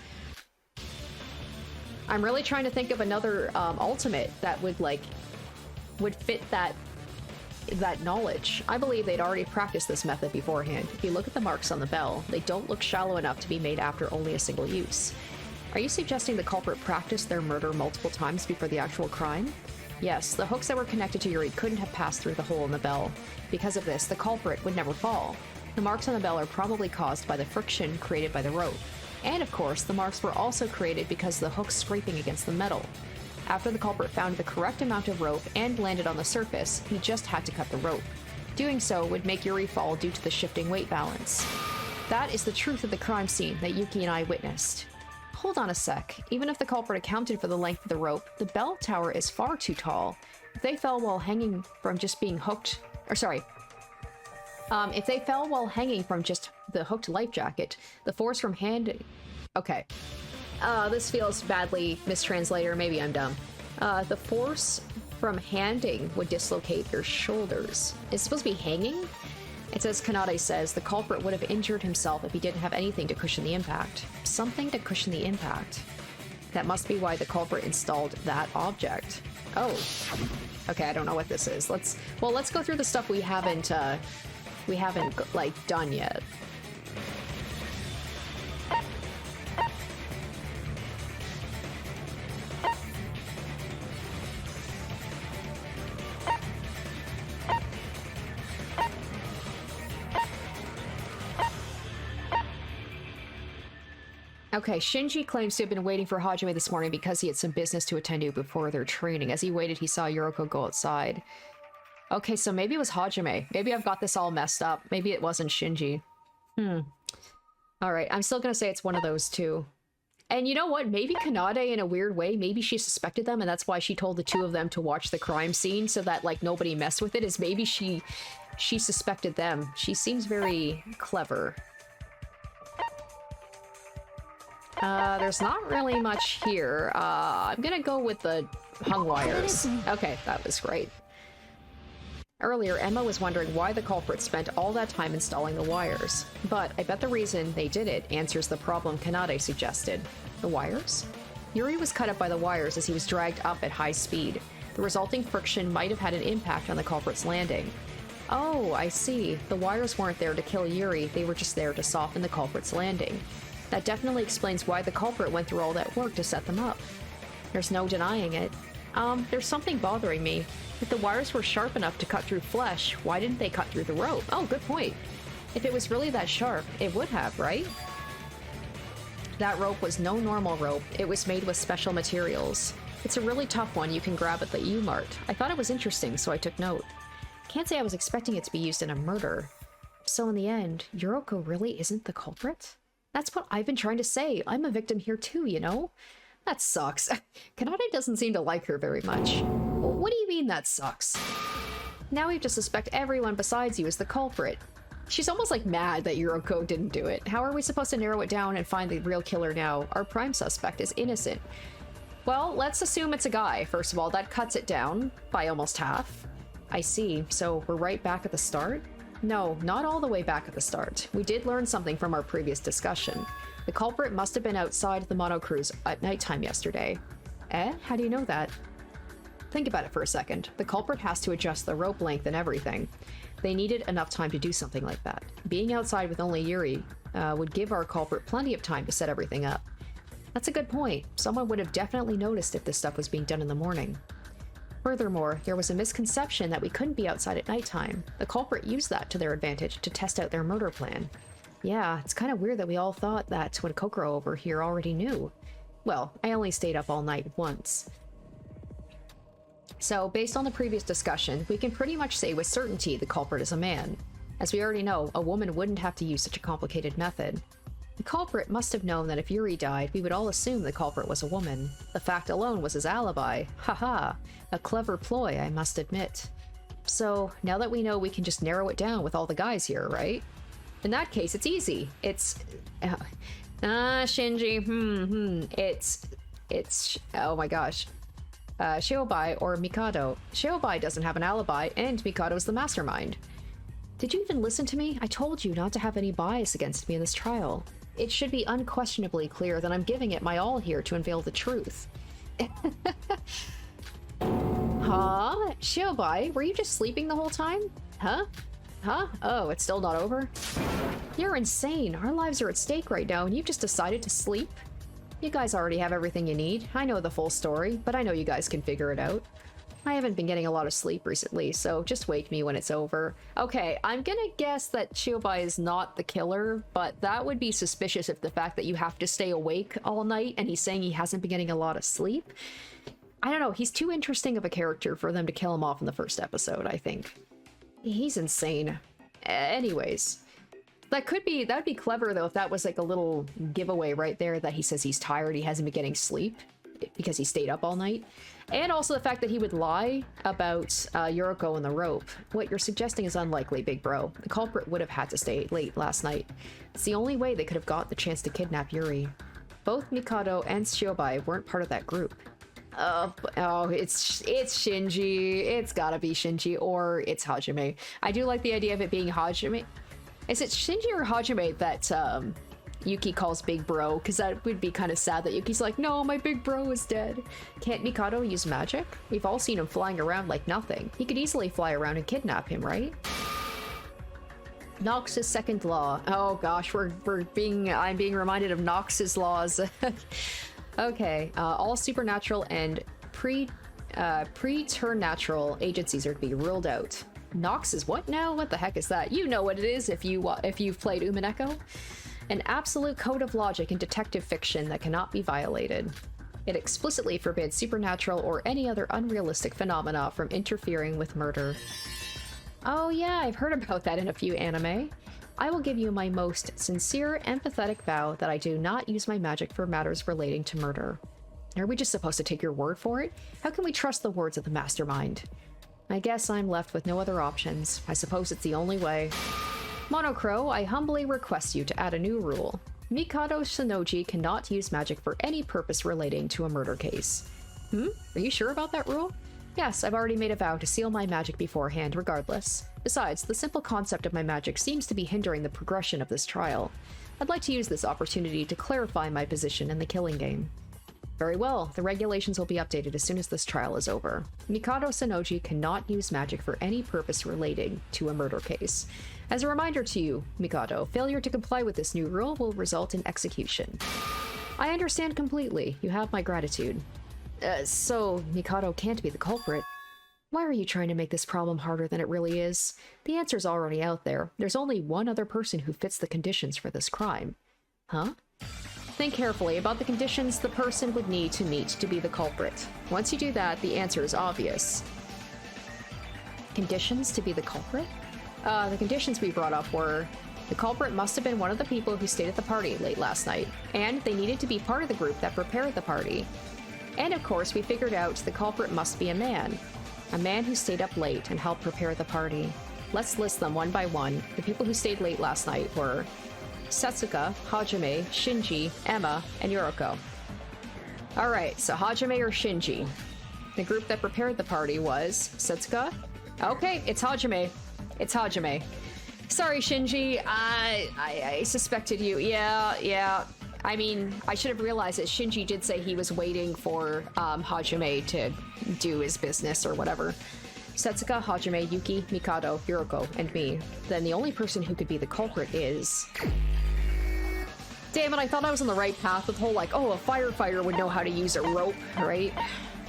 I'm really trying to think of another ultimate that would fit that knowledge. I believe they'd already practiced this method beforehand. If you look at the marks on the bell, they don't look shallow enough to be made after only a single use. Are you suggesting the culprit practiced their murder multiple times before the actual crime? Yes, the hooks that were connected to Yuri couldn't have passed through the hole in the bell. Because of this, the culprit would never fall. The marks on the bell are probably caused by the friction created by the rope. And of course, the marks were also created because of the hooks scraping against the metal. After the culprit found the correct amount of rope and landed on the surface, he just had to cut the rope. Doing so would make Yuri fall due to the shifting weight balance. That is the truth of the crime scene that Yuki and I witnessed. Hold on a sec. Even if the culprit accounted for the length of the rope, the bell tower is far too tall. If they fell while hanging from just being hooked... if they fell while hanging from just the hooked life jacket, the force from hand... Okay. This feels badly mistranslated, or maybe I'm dumb. The force from handing would dislocate your shoulders. It's supposed to be hanging? It says, Kanade says, the culprit would have injured himself if he didn't have anything to cushion the impact. Something to cushion the impact. That must be why the culprit installed that object. Oh. Okay, I don't know what this is. Let's go through the stuff we haven't, like, done yet. Okay, Shinji claims to have been waiting for Hajime this morning because he had some business to attend to before their training. As he waited, he saw Yuriko go outside. Okay, so maybe it was Hajime. Maybe I've got this all messed up. Maybe it wasn't Shinji. Alright, I'm still gonna say it's one of those two. And you know what? Maybe Kanade, in a weird way, maybe she suspected them, and that's why she told the two of them to watch the crime scene so that, like, nobody messed with it, is maybe she suspected them. She seems very clever. There's not really much here. I'm gonna go with the hung wires. Okay, that was great. Earlier, Emma was wondering why the culprit spent all that time installing the wires. But I bet the reason they did it answers the problem Kanade suggested. The wires? Yuri was cut up by the wires as he was dragged up at high speed. The resulting friction might have had an impact on the culprit's landing. Oh, I see. The wires weren't there to kill Yuri, they were just there to soften the culprit's landing. That definitely explains why the culprit went through all that work to set them up. There's no denying it. There's something bothering me. If the wires were sharp enough to cut through flesh, why didn't they cut through the rope? Oh, good point. If it was really that sharp, it would have, right? That rope was no normal rope. It was made with special materials. It's a really tough one you can grab at the U-Mart. I thought it was interesting, so I took note. Can't say I was expecting it to be used in a murder. So in the end, Yuriko really isn't the culprit? That's what I've been trying to say. I'm a victim here too, you know? That sucks. Kanade doesn't seem to like her very much. What do you mean that sucks? Now we have to suspect everyone besides you as the culprit. She's almost like mad that Yuriko didn't do it. How are we supposed to narrow it down and find the real killer now? Our prime suspect is innocent. Well, let's assume it's a guy, first of all. That cuts it down by almost half. I see. So we're right back at the start? No, not all the way back at the start. We did learn something from our previous discussion. The culprit must have been outside the Monocrow at nighttime yesterday. Eh? How do you know that? Think about it for a second. The culprit has to adjust the rope length and everything. They needed enough time to do something like that. Being outside with only Yuri would give our culprit plenty of time to set everything up. That's a good point. Someone would have definitely noticed if this stuff was being done in the morning. Furthermore, there was a misconception that we couldn't be outside at nighttime. The culprit used that to their advantage to test out their murder plan. Yeah, it's kind of weird that we all thought that when Kokoro over here already knew. Well, I only stayed up all night once. So, based on the previous discussion, we can pretty much say with certainty the culprit is a man. As we already know, a woman wouldn't have to use such a complicated method. The culprit must have known that if Yuri died, we would all assume the culprit was a woman. The fact alone was his alibi. Haha, a clever ploy, I must admit. So, now that we know, we can just narrow it down with all the guys here, right? In that case, it's easy. It's... Shinji, It's... Oh my gosh. Shiobai or Mikado. Shiobai doesn't have an alibi, and Mikado's the mastermind. Did you even listen to me? I told you not to have any bias against me in this trial. It should be unquestionably clear that I'm giving it my all here to unveil the truth. Huh? Shiobai, were you just sleeping the whole time? Huh? Huh? Oh, it's still not over? You're insane. Our lives are at stake right now, and you've just decided to sleep? You guys already have everything you need. I know the full story, but I know you guys can figure it out. I haven't been getting a lot of sleep recently, so just wake me when it's over. Okay, I'm gonna guess that Shiobai is not the killer, but that would be suspicious if the fact that you have to stay awake all night and he's saying he hasn't been getting a lot of sleep. I don't know, he's too interesting of a character for them to kill him off in the first episode, I think. He's insane. Anyways. That'd be clever though if that was like a little giveaway right there that he says he's tired, he hasn't been getting sleep because he stayed up all night. And also the fact that he would lie about Yuriko and the rope. What you're suggesting is unlikely, big bro. The culprit would have had to stay late last night. It's the only way they could have got the chance to kidnap Yuri. Both Mikado and Shiobai weren't part of that group. Oh, it's Shinji. It's gotta be Shinji, or it's Hajime. I do like the idea of it being Hajime. Is it Shinji or Hajime that Yuki calls Big Bro? Because that would be kind of sad that Yuki's like, no, my big bro is dead. Can't Mikado use magic? We've all seen him flying around like nothing. He could easily fly around and kidnap him, right? Nox's second law. Oh gosh, I'm being reminded of Nox's laws. Okay, all supernatural and preternatural agencies are to be ruled out. Nox is what now? What the heck is that? You know what it is if you've played Umineko. An absolute code of logic in detective fiction that cannot be violated. It explicitly forbids supernatural or any other unrealistic phenomena from interfering with murder. Oh yeah, I've heard about that in a few anime. I will give you my most sincere, empathetic vow that I do not use my magic for matters relating to murder. Are we just supposed to take your word for it? How can we trust the words of the mastermind? I guess I'm left with no other options. I suppose it's the only way. Monocrow, I humbly request you to add a new rule. Mikado Shinoji cannot use magic for any purpose relating to a murder case. Are you sure about that rule? Yes, I've already made a vow to seal my magic beforehand, regardless. Besides, the simple concept of my magic seems to be hindering the progression of this trial. I'd like to use this opportunity to clarify my position in the killing game. Very well, the regulations will be updated as soon as this trial is over. Mikado Shinoji cannot use magic for any purpose relating to a murder case. As a reminder to you, Mikado, failure to comply with this new rule will result in execution. I understand completely. You have my gratitude. So Mikado can't be the culprit. Why are you trying to make this problem harder than it really is? The answer's already out there. There's only one other person who fits the conditions for this crime. Huh? Think carefully about the conditions the person would need to meet to be the culprit. Once you do that, the answer is obvious. Conditions to be the culprit? The conditions we brought up were: the culprit must have been one of the people who stayed at the party late last night, and they needed to be part of the group that prepared the party. And of course, we figured out the culprit must be a man who stayed up late and helped prepare the party. Let's list them one by one. The people who stayed late last night were Setsuka, Hajime, Shinji, Emma, and Yoriko. Alright, so Hajime or Shinji? The group that prepared the party was Setsuka? Okay, it's Hajime. It's Hajime. Sorry, Shinji. I suspected you. Yeah. I mean, I should have realized that Shinji did say he was waiting for Hajime to do his business or whatever. Setsuka, Hajime, Yuki, Mikado, Yoriko, and me. Then the only person who could be the culprit is... Damn it, I thought I was on the right path with the whole, like, oh, a firefighter would know how to use a rope, right?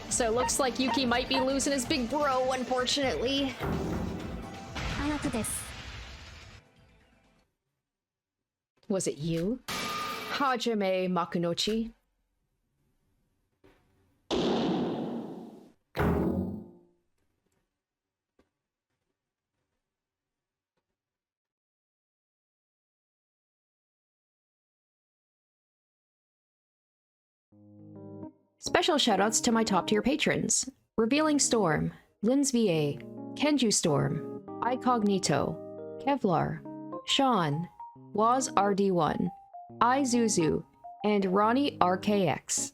So it looks like Yuki might be losing his big bro, unfortunately. Was it you? Hajime Makunochi? Special shoutouts to my top tier patrons: Revealing Storm, Lynn's VA, Kenju Storm, iCognito, Kevlar, Sean, Waz RD1, iZuzu, and Ronnie RKX.